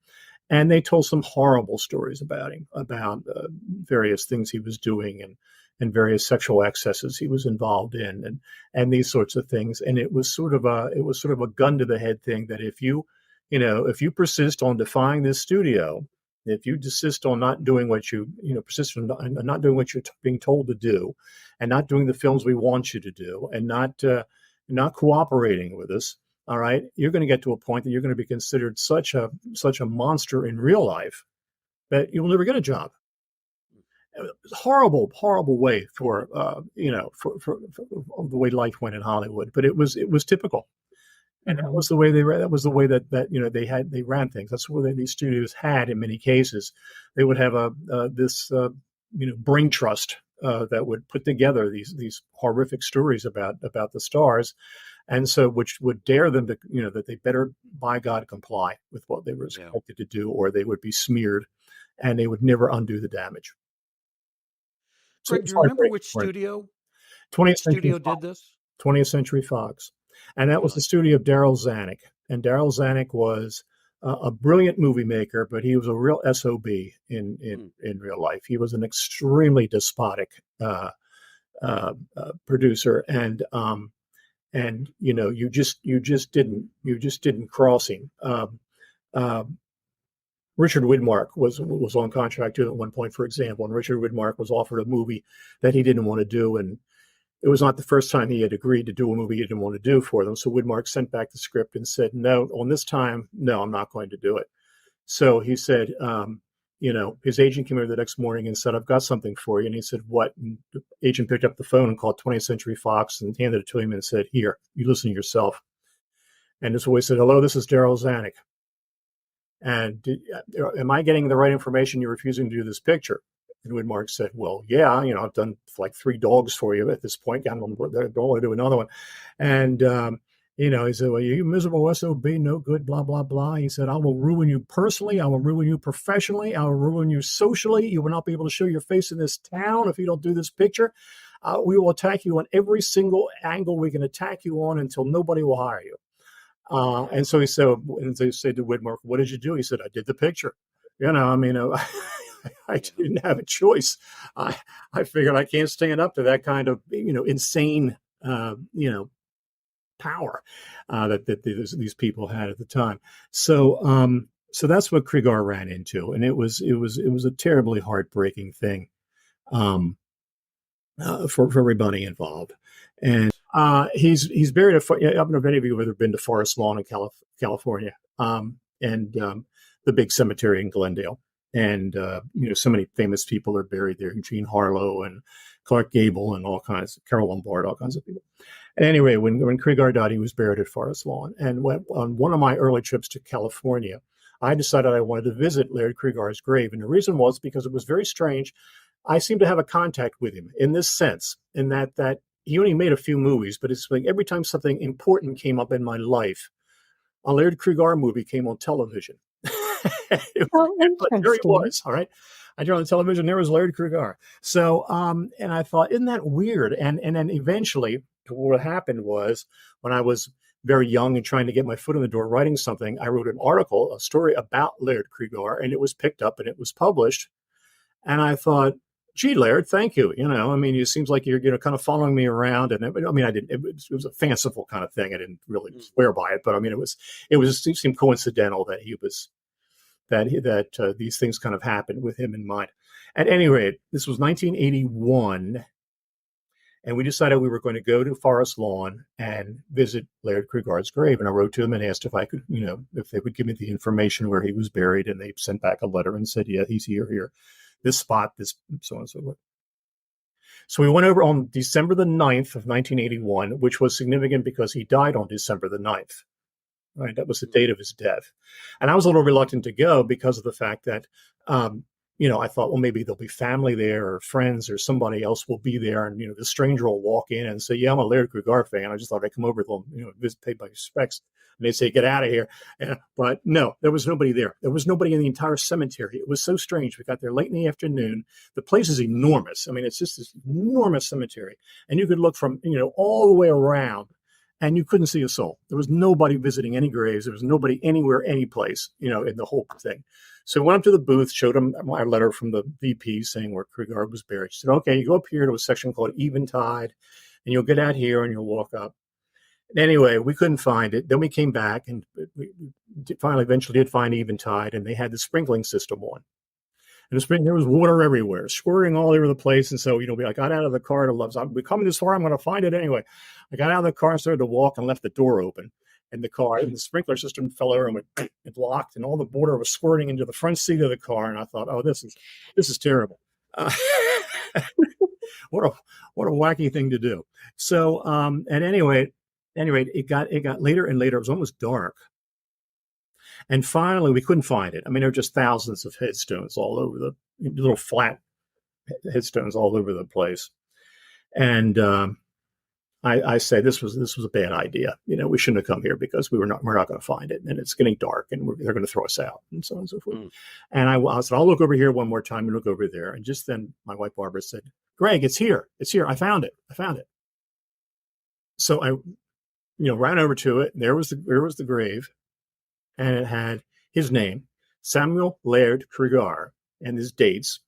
And they told some horrible stories about him, about various things he was doing, and various sexual excesses he was involved in, and these sorts of things. And it was sort of a gun to the head thing that if you persist on defying this studio, if you desist on not doing what persist on not doing what you're being told to do, and not doing the films we want you to do, and not cooperating with us, all right, you're going to get to a point that you're going to be considered such a monster in real life that you'll never get a job. Horrible way for the way life went in Hollywood, but it was typical, and that was the way they ran things. That's what these studios had in many cases. They would have this brain trust that would put together these horrific stories about the stars. And so, which would dare them to, that they better, by God, comply with what they were expected to do, or they would be smeared, and they would never undo the damage. Greg, do you remember which studio? 20th Century studio Fox, did this? 20th Century Fox, and that was the studio of Darryl Zanuck. And Darryl Zanuck was a brilliant movie maker, but he was a real SOB in real life. He was an extremely despotic producer, and you just didn't cross him. Richard Widmark was on contract too at one point, for example, and Richard Widmark was offered a movie that he didn't want to do, and it was not the first time he had agreed to do a movie he didn't want to do for them. So Widmark sent back the script and said, "No, on this time, no, I'm not going to do it." So he said, his agent came in the next morning and said, "I've got something for you." And he said, "What?" And the agent picked up the phone and called 20th Century Fox and handed it to him and said, "Here, you listen to yourself." And this voice said, "Hello, this is Darryl Zanuck. And am I getting the right information? You're refusing to do this picture." And Widmark said, "Well, yeah, I've done like 3 dogs for you at this point. I don't want to do another one." And, he said, "Well, you miserable SOB, no good, blah, blah, blah." He said, "I will ruin you personally. I will ruin you professionally. I will ruin you socially. You will not be able to show your face in this town if you don't do this picture. We will attack you on every single angle we can attack you on until nobody will hire you." And so he said, and they said to Widmark, "What did you do?" He said, "I did the picture." I didn't have a choice. I figured I can't stand up to that kind of, insane, power that these people had at the time. So that's what Cregar ran into, and it was a terribly heartbreaking thing for everybody involved. And he's buried I don't know if any of you have ever been to Forest Lawn in California, and the big cemetery in Glendale. And, so many famous people are buried there. Jean Harlow and Clark Gable and all kinds, Carol Lombard, all kinds of people. And anyway, when Cregar died, he was buried at Forest Lawn. And on one of my early trips to California, I decided I wanted to visit Laird Cregar's grave. And the reason was because it was very strange. I seemed to have a contact with him in this sense, in that he only made a few movies, but it's like every time something important came up in my life, a Laird Cregar movie came on television. But there he was, all right. I turned on the television, there was Laird Cregar. So, and I thought, isn't that weird? And then eventually, what happened was, when I was very young and trying to get my foot in the door writing something, I wrote an article, a story about Laird Cregar, and it was picked up and it was published. And I thought, gee, Laird, thank you. It seems like you're kind of following me around. And it was a fanciful kind of thing. I didn't really swear by it, but it seemed coincidental that he was. That these things kind of happened with him in mind. At any rate, this was 1981, and we decided we were going to go to Forest Lawn and visit Laird Cregar's grave. And I wrote to them and asked if I could, if they would give me the information where he was buried. And they sent back a letter and said, "Yeah, he's here, this spot, this, so on and so forth." So we went over on December the 9th of 1981, which was significant because he died on December the 9th. Right, that was the date of his death. And I was a little reluctant to go because of the fact that I thought, well, maybe there'll be family there or friends or somebody else will be there. And, the stranger will walk in and say, yeah, I'm a Laird Cregar fan. I just thought I'd come over to them, visit, pay my respects. And they'd say, get out of here. But no, there was nobody there. There was nobody in the entire cemetery. It was so strange. We got there late in the afternoon. The place is enormous. I mean, it's just this enormous cemetery. And you could look from, all the way around, and you couldn't see a soul. There was nobody visiting any graves. There was nobody anywhere, any place, in the whole thing. So I went up to the booth, showed him my letter from the VP saying where Cregar was buried. She said, okay, you go up here to a section called Eventide, and you'll get out here and you'll walk up. Anyway, we couldn't find it. Then we came back, and we eventually did find Eventide, and they had the sprinkling system on. And there was water everywhere, squirting all over the place. And so, I got out of the car we're coming this far, I'm going to find it anyway. I got out of the car and started to walk and left the door open in the car. And the sprinkler system fell over and it locked, and all the water was squirting into the front seat of the car. And I thought, oh, this is terrible. What a wacky thing to do. So, at any rate, it got later and later. It was almost dark. And finally, we couldn't find it. I mean, there were just thousands of headstones all over the little flat headstones all over the place. And I said this was a bad idea. We shouldn't have come here because we're not going to find it, and it's getting dark, and they're going to throw us out, and so on and so forth. And I said, I'll look over here one more time and look over there. And just then, my wife Barbara said, "Greg, it's here. It's here. I found it. So I, ran over to it, and there was the grave. And it had his name, Samuel Laird Cregar, and his dates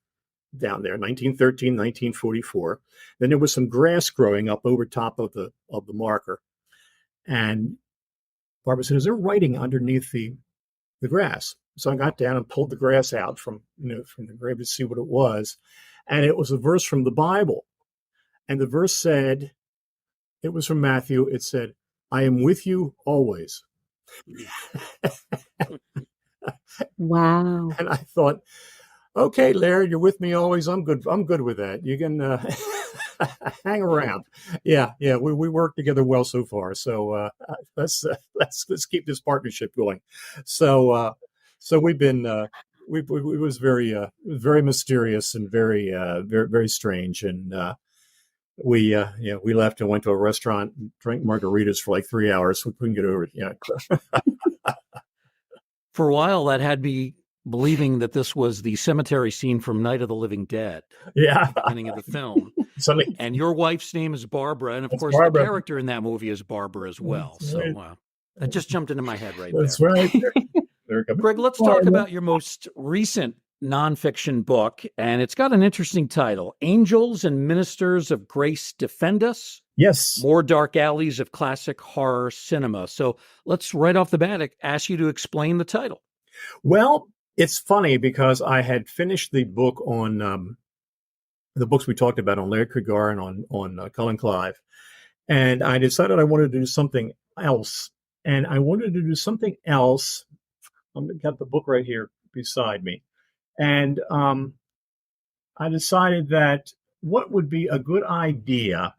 down there, 1913, 1944. Then there was some grass growing up over top of the marker. And Barbara said, is there writing underneath the grass? So I got down and pulled the grass out from the grave to see what it was. And it was a verse from the Bible. And the verse said, it was from Matthew. It said, I am with you always. Wow. And I thought, okay, Laird, you're with me always. I'm good with that. You can hang around. Yeah. We work together well so far. So let's keep this partnership going. So we've been it was very mysterious and very very strange. And we left and went to a restaurant and drank margaritas for like 3 hours. We couldn't get over it. Yeah. For a while, that had me believing that this was the cemetery scene from Night of the Living Dead. Yeah. At the beginning of the film. And your wife's name is Barbara. And of course, Barbara. The character in that movie is Barbara as well. That's so right. that just jumped into my head right That's there. Right. Greg, let's talk about your most recent nonfiction book, and it's got an interesting title, Angels and Ministers of Grace Defend Us. Yes. More Dark Alleys of Classic Horror Cinema. So let's right off the bat ask you to explain the title. Well, it's funny because I had finished the book on the books we talked about on Laird Cregar and on Cullen Clive, and I decided I wanted to do something else. And I wanted to do something else. I've got the book right here beside me. And I decided that what would be a good idea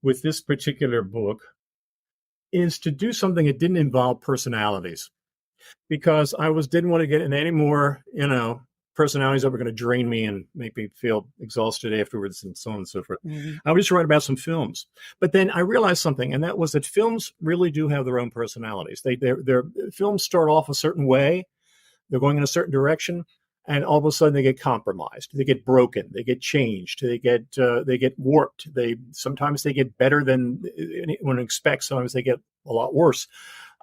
with this particular book is to do something that didn't involve personalities, because I didn't want to get in any more, personalities that were going to drain me and make me feel exhausted afterwards and so on and so forth. Mm-hmm. I would just write about some films. But then I realized something, and that was that films really do have their own personalities. Their films start off a certain way. They're going in a certain direction, and all of a sudden they get compromised. They get broken. They get changed. They get warped. Sometimes they get better than anyone expects. Sometimes they get a lot worse.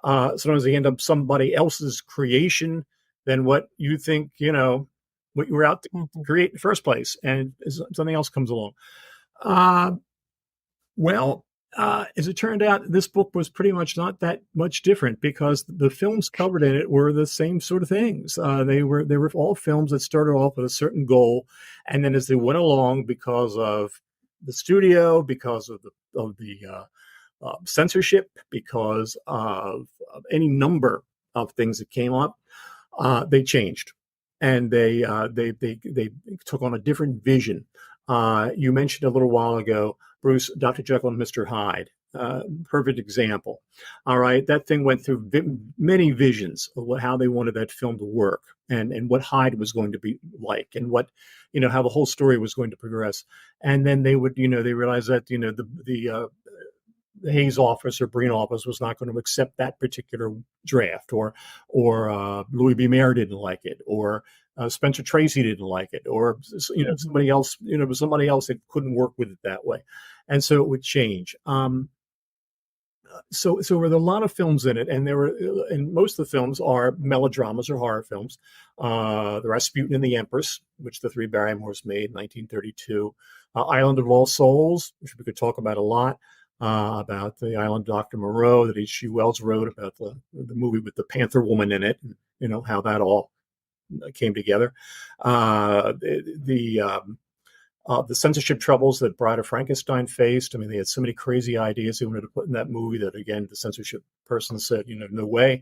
Sometimes they end up somebody else's creation than what you think, what you were out to create in the first place, and something else comes along. As it turned out, this book was pretty much not that much different, because the films covered in it were the same sort of things. They were all films that started off with a certain goal, and then as they went along, because of the studio, because of the censorship, because of any number of things that came up, they changed, and they took on a different vision. You mentioned a little while ago, Bruce, Dr. Jekyll and Mr. Hyde. perfect example. All right, that thing went through many visions of how they wanted that film to work, and what Hyde was going to be like, and what, how the whole story was going to progress. And then they would, they realized that, the Hayes office or Breen office was not going to accept that particular draft, or Louis B. Mayer didn't like it, or Spencer Tracy didn't like it, or somebody else, somebody else that couldn't work with it that way, and so it would change. So there were a lot of films in it, and most of the films are melodramas or horror films. The Rasputin and the Empress, which the three Barrymores made in 1932. Island of Lost Souls, which we could talk about a lot. About the Island of Dr. Moreau that H.G. Wells wrote about the movie with the Panther Woman in it, and, how that all came together. The censorship troubles that Bride of Frankenstein faced. I mean, they had so many crazy ideas they wanted to put in that movie that, again, the censorship person said, no way.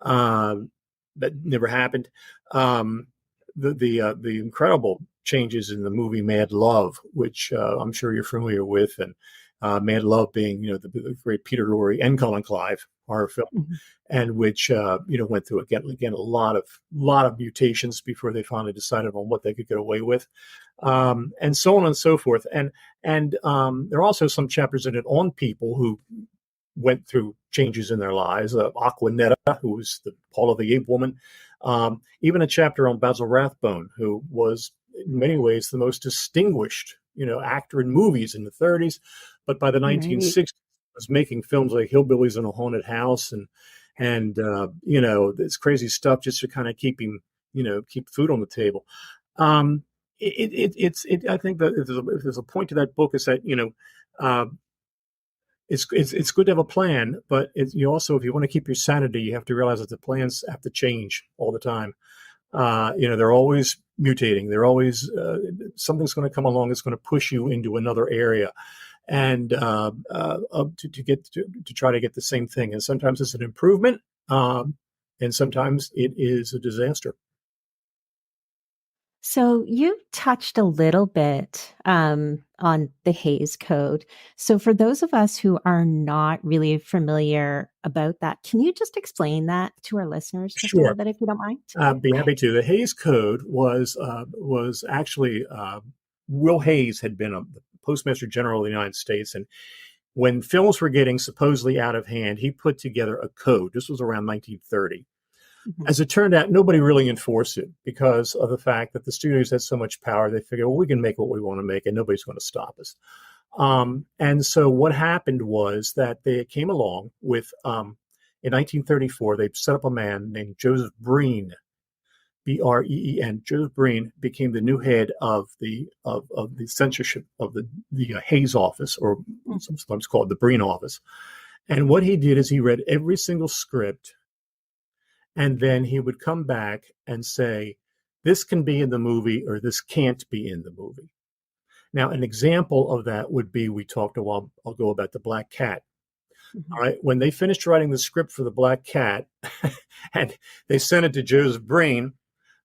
That never happened. The incredible changes in the movie Mad Love, which I'm sure you're familiar with, and Mad Love being, the great Peter Lorre and Colin Clive horror film, and which went through again a lot of mutations before they finally decided on what they could get away with, and so on and so forth. And there are also some chapters in it on people who went through changes in their lives. Aquanetta, who was the Paula the Ape Woman. Even a chapter on Basil Rathbone, who was in many ways the most distinguished actor in movies in the 30s, but by the 1960s was making films like Hillbillies in a Haunted House and this crazy stuff just to kind of keep food on the table. I think that if there's a point to that book, is that it's good to have a plan, but you also, if you want to keep your sanity, you have to realize that the plans have to change all the time. They're always mutating. They're always something's going to come along that's going to push you into another area, and to try to get the same thing. And sometimes it's an improvement, and sometimes it is a disaster. So you touched a little bit on the Hays Code. So for those of us who are not really familiar about that, can you just explain that to our listeners just a little bit, if you don't mind? I'd be happy to. The Hays Code was actually Will Hays had been a Postmaster General of the United States, and when films were getting supposedly out of hand, he put together a code. This was around 1930. As it turned out, nobody really enforced it because of the fact that the studios had so much power. They figured, well, we can make what we want to make and nobody's going to stop us. And so what happened was that they came along with, in 1934, they set up a man named Joseph Breen, Breen. Joseph Breen became the new head of the censorship of the Hays office, or sometimes called the Breen office. And what he did is he read every single script, and then he would come back and say, this can be in the movie or this can't be in the movie. Now, an example of that would be, we talked a while ago about the Black Cat. All right. When they finished writing the script for the Black Cat and they sent it to Joseph Breen,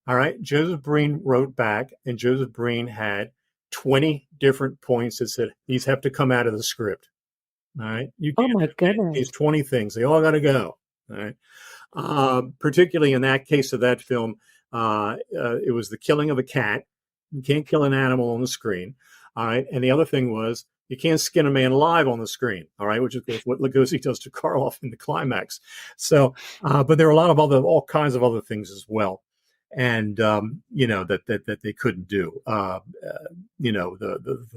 all right, Joseph Breen wrote back, and Joseph Breen had 20 different points that said, these have to come out of the script. All right. Oh my goodness. These 20 things, they all got to go. All right. Particularly in that case of that film, it was the killing of a cat. You can't kill an animal on the screen. All right. And the other thing was, you can't skin a man alive on the screen. All right. Which is what Lugosi does to Karloff in the climax. So, but there are all kinds of other things as well. And, that they couldn't do. The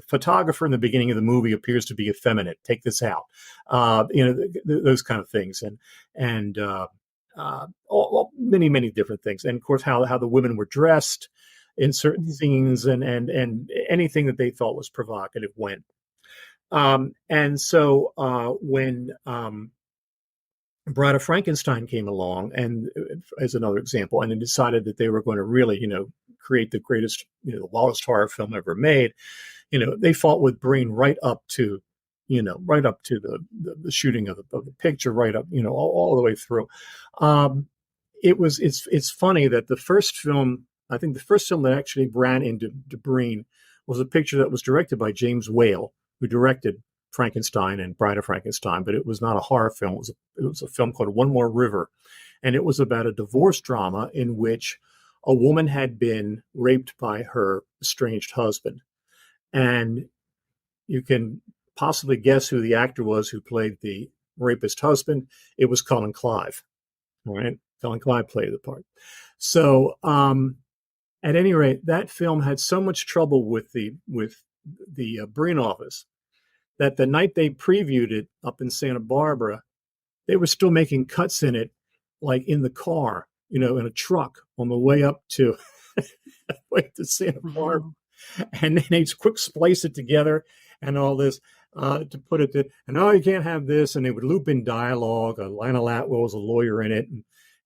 photographer in the beginning of the movie appears to be effeminate. Take this out. Those kind of things. And many, many different things. And of course, how the women were dressed in certain scenes, and anything that they thought was provocative went. And so when Bride of Frankenstein came along, and as another example, and they decided that they were going to really, create the greatest, the wildest horror film ever made, they fought with Breen right up to the shooting of the picture, right up, all the way through. It's funny that the first film that actually ran into Breen was a picture that was directed by James Whale, who directed Frankenstein and Bride of Frankenstein, but it was not a horror film. It was a film called One More River, and it was about a divorce drama in which a woman had been raped by her estranged husband, and you can possibly guess who the actor was who played the rapist husband. It was Colin Clive. All right, Colin Clive played the part. So, at any rate, that film had so much trouble with the Breen office that the night they previewed it up in Santa Barbara, they were still making cuts in it, like in the car, in a truck on the way up to Santa Barbara, and then they'd quick splice it together and all this to put it to, and you can't have this, and they would loop in dialogue. Lionel Atwill was a lawyer in it,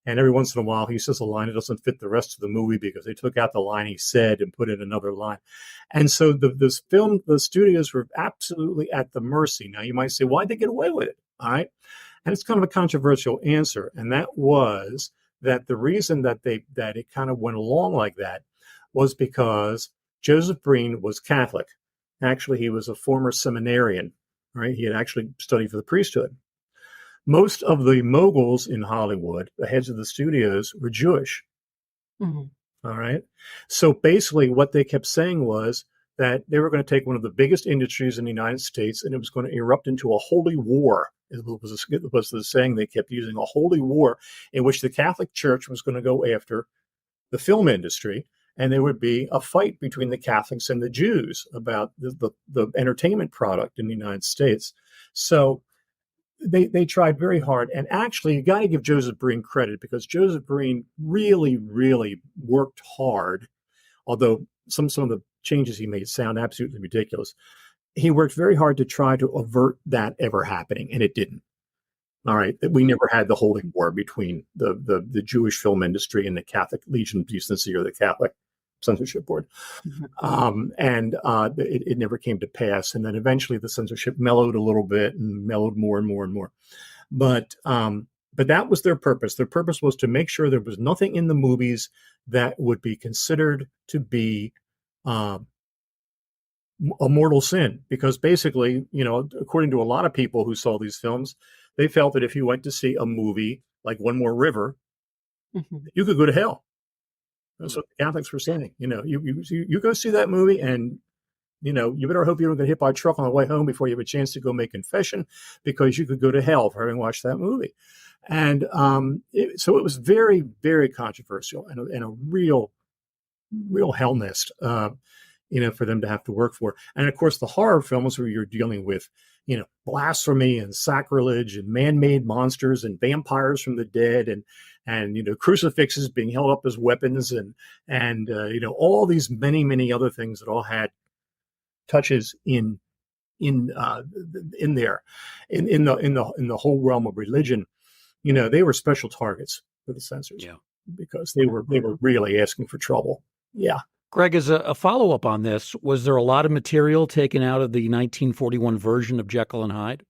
and every once in a while he says a line that doesn't fit the rest of the movie because they took out the line he said and put in another line. And so the studios were absolutely at the mercy. Now you might say, why'd they get away with it? All right. And it's kind of a controversial answer. And that was that the reason that it kind of went along like that was because Joseph Breen was Catholic. Actually, he was a former seminarian, right? He had actually studied for the priesthood. Most of the moguls in Hollywood, the heads of the studios, were Jewish. Mm-hmm. All right. So basically what they kept saying was that they were going to take one of the biggest industries in the United States and it was going to erupt into a holy war. It was the saying they kept using, a holy war in which the Catholic Church was going to go after the film industry. And there would be a fight between the Catholics and the Jews about the entertainment product in the United States. So they tried very hard. And actually, you got to give Joseph Breen credit because Joseph Breen really, really worked hard, although some of the changes he made sound absolutely ridiculous. He worked very hard to try to avert that ever happening, and it didn't. All right. We never had the holy war between the Jewish film industry and the Catholic Legion of Decency or the Catholic Censorship Board. Mm-hmm. It never came to pass. And then eventually the censorship mellowed a little bit and mellowed more and more and more. But that was their purpose. Their purpose was to make sure there was nothing in the movies that would be considered to be a mortal sin. Because basically, according to a lot of people who saw these films, they felt that if you went to see a movie like One More River, mm-hmm. you could go to hell. That's what the Catholics were saying. You go see that movie and, you better hope you don't get hit by a truck on the way home before you have a chance to go make confession because you could go to hell for having watched that movie. And so it was very, very controversial and a real hell nest, for them to have to work for. And of course, the horror films where you're dealing with, blasphemy and sacrilege and man-made monsters and vampires from the dead and crucifixes being held up as weapons and all these many other things that all had touches in there in the whole realm of religion. They were special targets for the censors because they were really asking for trouble. Yeah. Greg, as a follow-up on this, was there a lot of material taken out of the 1941 version of Jekyll and Hyde?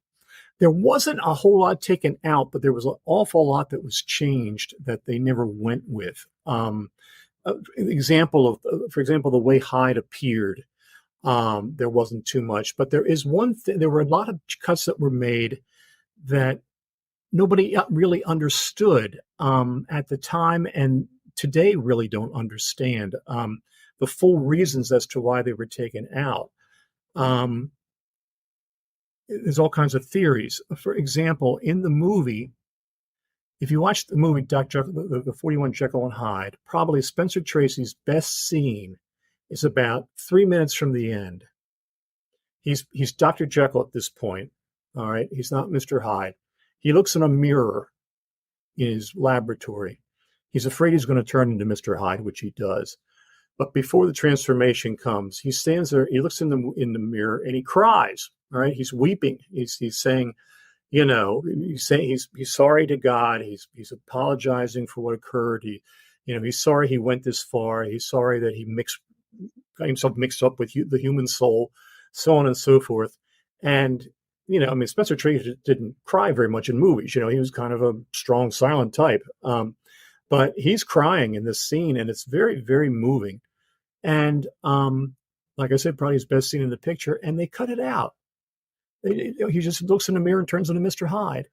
There wasn't a whole lot taken out, but there was an awful lot that was changed that they never went with. For example, the way Hyde appeared, there wasn't too much. But there is one thing. There were a lot of cuts that were made that nobody really understood at the time, and today really don't understand the full reasons as to why they were taken out. There's all kinds of theories. For example, in the movie, if you watch the movie the 41 Jekyll and Hyde, probably Spencer Tracy's best scene is about 3 minutes from the end. He's Dr. Jekyll at this point. All right, he's not Mr. Hyde. He looks in a mirror in his laboratory. He's afraid he's going to turn into Mr. Hyde, which he does. But before the transformation comes, he stands there, he looks in the mirror, and he cries. All right, he's weeping. He's saying, he's sorry to God. He's apologizing for what occurred. He's sorry he went this far. He's sorry that he got himself mixed up with the human soul, so on and so forth. And Spencer Tracy didn't cry very much in movies. He was kind of a strong, silent type. But he's crying in this scene, and it's very, very moving. And like I said, probably his best scene in the picture, and they cut it out. He just looks in the mirror and turns into Mr. Hyde.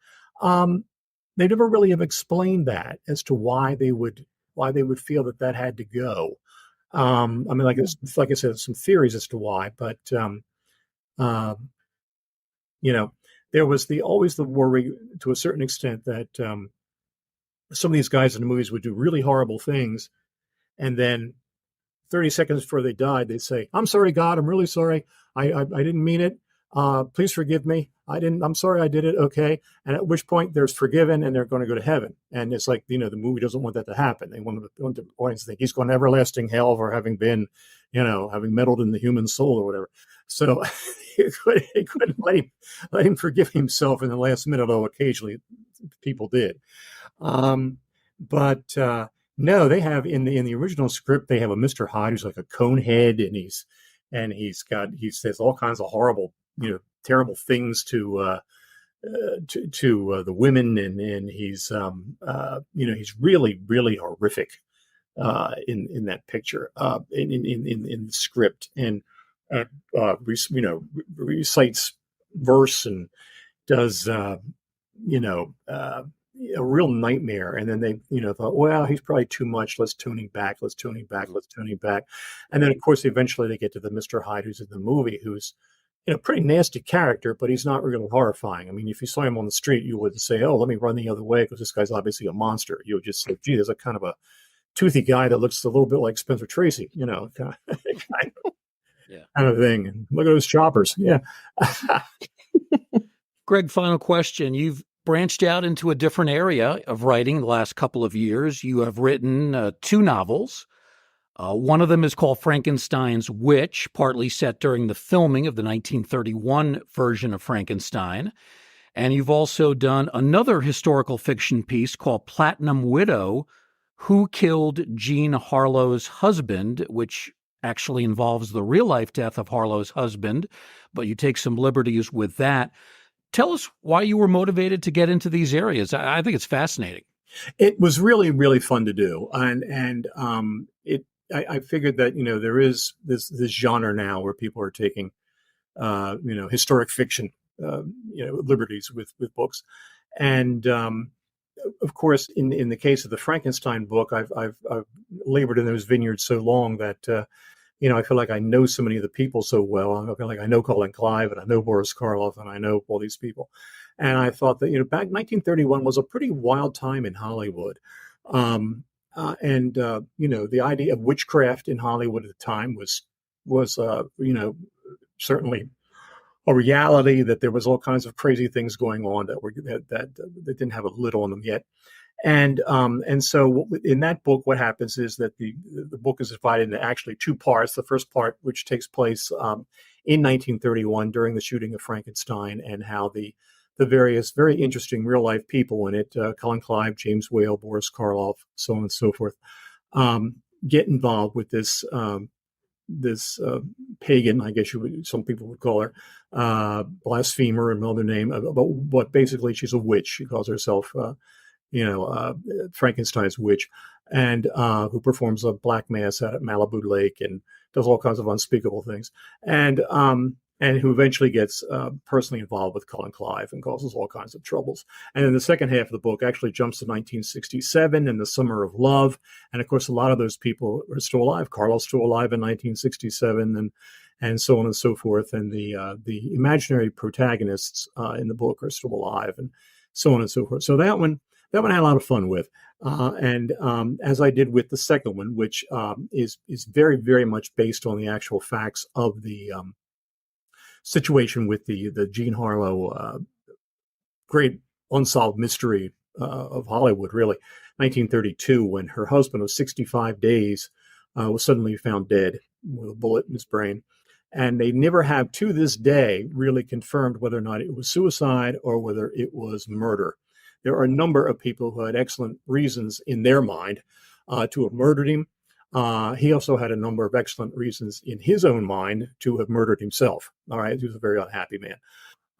They never really have explained that as to why they would feel that had to go. I mean, like I said, some theories as to why, but uh, there was always the worry to a certain extent that some of these guys in the movies would do really horrible things, and then 30 seconds before they died, they'd say, "I'm sorry, God. I'm really sorry. I didn't mean it. Please forgive me. I'm sorry I did it. Okay." And at which point they're forgiven and they're going to go to heaven. And it's like, the movie doesn't want that to happen. They want the audience to think he's going to everlasting hell for having been, having meddled in the human soul or whatever. So he couldn't let him forgive himself in the last minute, although occasionally people did. But no, they have in the original script, they have a Mr. Hyde who's like a cone head, and he says all kinds of horrible, terrible things to the women, and he's he's really, really horrific in that picture, in the script, and recites verse and does a real nightmare. And then they thought, well, he's probably too much, let's tune him back. And then of course eventually they get to the Mr. Hyde who's in the movie, who's pretty nasty character, but he's not really horrifying. I mean, if you saw him on the street, you wouldn't say, oh, let me run the other way because this guy's obviously a monster. You would just say, gee, there's a kind of a toothy guy that looks a little bit like Spencer Tracy, kind of thing. And look at those choppers. Yeah. Greg, final question. You've branched out into a different area of writing the last couple of years. You have written 2 novels. One of them is called Frankenstein's Witch, partly set during the filming of the 1931 version of Frankenstein. And you've also done another historical fiction piece called Platinum Widow, Who Killed Jean Harlow's Husband, which actually involves the real-life death of Harlow's husband, but you take some liberties with that. Tell us why you were motivated to get into these areas. I think it's fascinating. It was really, really fun to do. And I figured that, there is this genre now where people are taking, historic fiction, liberties with books. And, of course, in the case of the Frankenstein book, I've labored in those vineyards so long that, I feel like I know so many of the people so well. I feel like I know Colin Clive and I know Boris Karloff and I know all these people. And I thought that, back 1931 was a pretty wild time in Hollywood. The idea of witchcraft in Hollywood at the time was certainly a reality, that there was all kinds of crazy things going on that didn't have a lid on them yet. And so in that book, what happens is that the book is divided into actually 2 parts. The first part, which takes place in 1931 during the shooting of Frankenstein, and how the various very interesting real life people in it, Colin Clive, James Whale, Boris Karloff, so on and so forth, get involved with this pagan, I guess some people would call her, blasphemer and another name, but basically she's a witch. She calls herself, Frankenstein's witch, and who performs a black mass at Malibu Lake and does all kinds of unspeakable things, and who eventually gets personally involved with Colin Clive and causes all kinds of troubles. And then the second half of the book actually jumps to 1967 and the Summer of Love. And of course, a lot of those people are still alive. Karloff's still alive in 1967, and so on and so forth. And the imaginary protagonists in the book are still alive, and so on and so forth. So that one I had a lot of fun with. And as I did with the second one, which is very, very much based on the actual facts of the situation with the Jean Harlow great unsolved mystery of Hollywood, really, 1932, when her husband of 65 days was suddenly found dead with a bullet in his brain. And they never have, to this day, really confirmed whether or not it was suicide or whether it was murder. There are a number of people who had excellent reasons in their mind to have murdered him. He also had a number of excellent reasons in his own mind to have murdered himself. All right. He was a very unhappy man.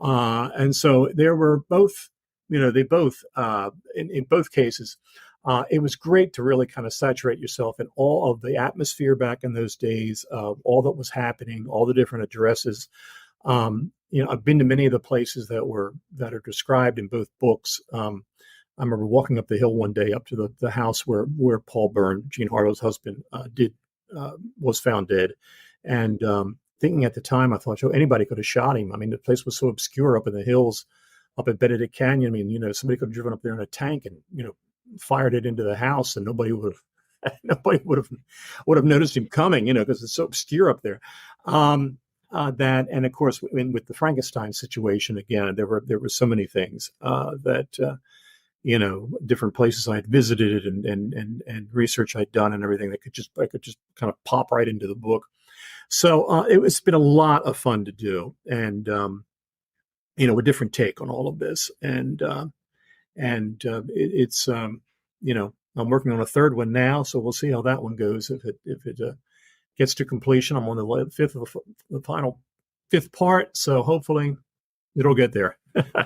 And so there were both, they both, in both cases, it was great to really kind of saturate yourself in all of the atmosphere back in those days, all that was happening, all the different addresses. I've been to many of the places that are described in both books. I remember walking up the hill one day up to the house where Paul Byrne, Jean Harlow's husband, was found dead, and thinking at the time, I thought, anybody could have shot him. I mean, the place was so obscure up in the hills, up at Benedict Canyon. I mean, somebody could have driven up there in a tank and fired it into the house, and nobody would have noticed him coming, because it's so obscure up there. That, and of course, with the Frankenstein situation, again, there were so many things that different places I had visited and research I'd done and everything that I could just kind of pop right into the book. So it's been a lot of fun to do, and a different take on all of this, and it's I'm working on a third one now, so we'll see how that one goes. If it gets to completion, I'm on the final fifth part, so hopefully it'll get there.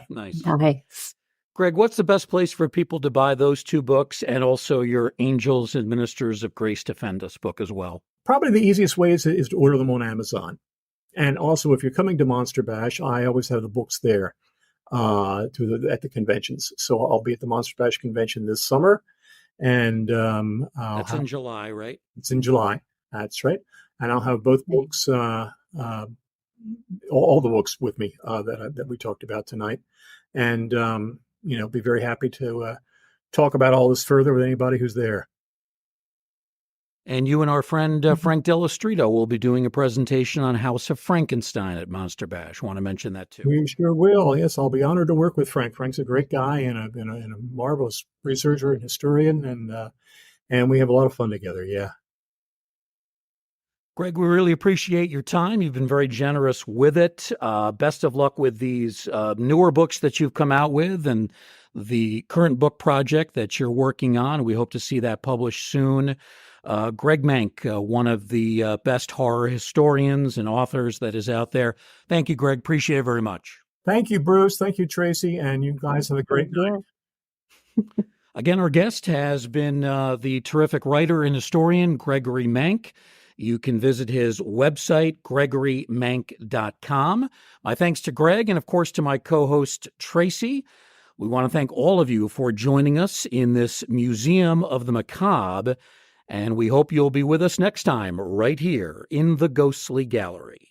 Nice. Nice. Greg, what's the best place for people to buy those two books and also your Angels and Ministers of Grace Defend Us book as well? Probably the easiest way is to order them on Amazon. And also, if you're coming to Monster Bash, I always have the books there at the conventions. So I'll be at the Monster Bash convention this summer. And that's in July, right? It's in July. That's right. And I'll have both books, all the books with me that we talked about tonight. And be very happy to talk about all this further with anybody who's there. And you and our friend Frank Delastrito will be doing a presentation on House of Frankenstein at Monster Bash. Want to mention that too? We sure will. Yes, I'll be honored to work with Frank. Frank's a great guy and a marvelous researcher and historian, and we have a lot of fun together. Yeah. Greg, we really appreciate your time. You've been very generous with it. Best of luck with these newer books that you've come out with and the current book project that you're working on. We hope to see that published soon. Greg Mank, one of the best horror historians and authors that is out there. Thank you, Greg. Appreciate it very much. Thank you, Bruce. Thank you, Tracy. And you guys have a great night. Again, our guest has been the terrific writer and historian, Gregory Mank. You can visit his website, gregorymank.com. My thanks to Greg and, of course, to my co-host, Tracy. We want to thank all of you for joining us in this Museum of the Macabre, and we hope you'll be with us next time right here in the Ghostly Gallery.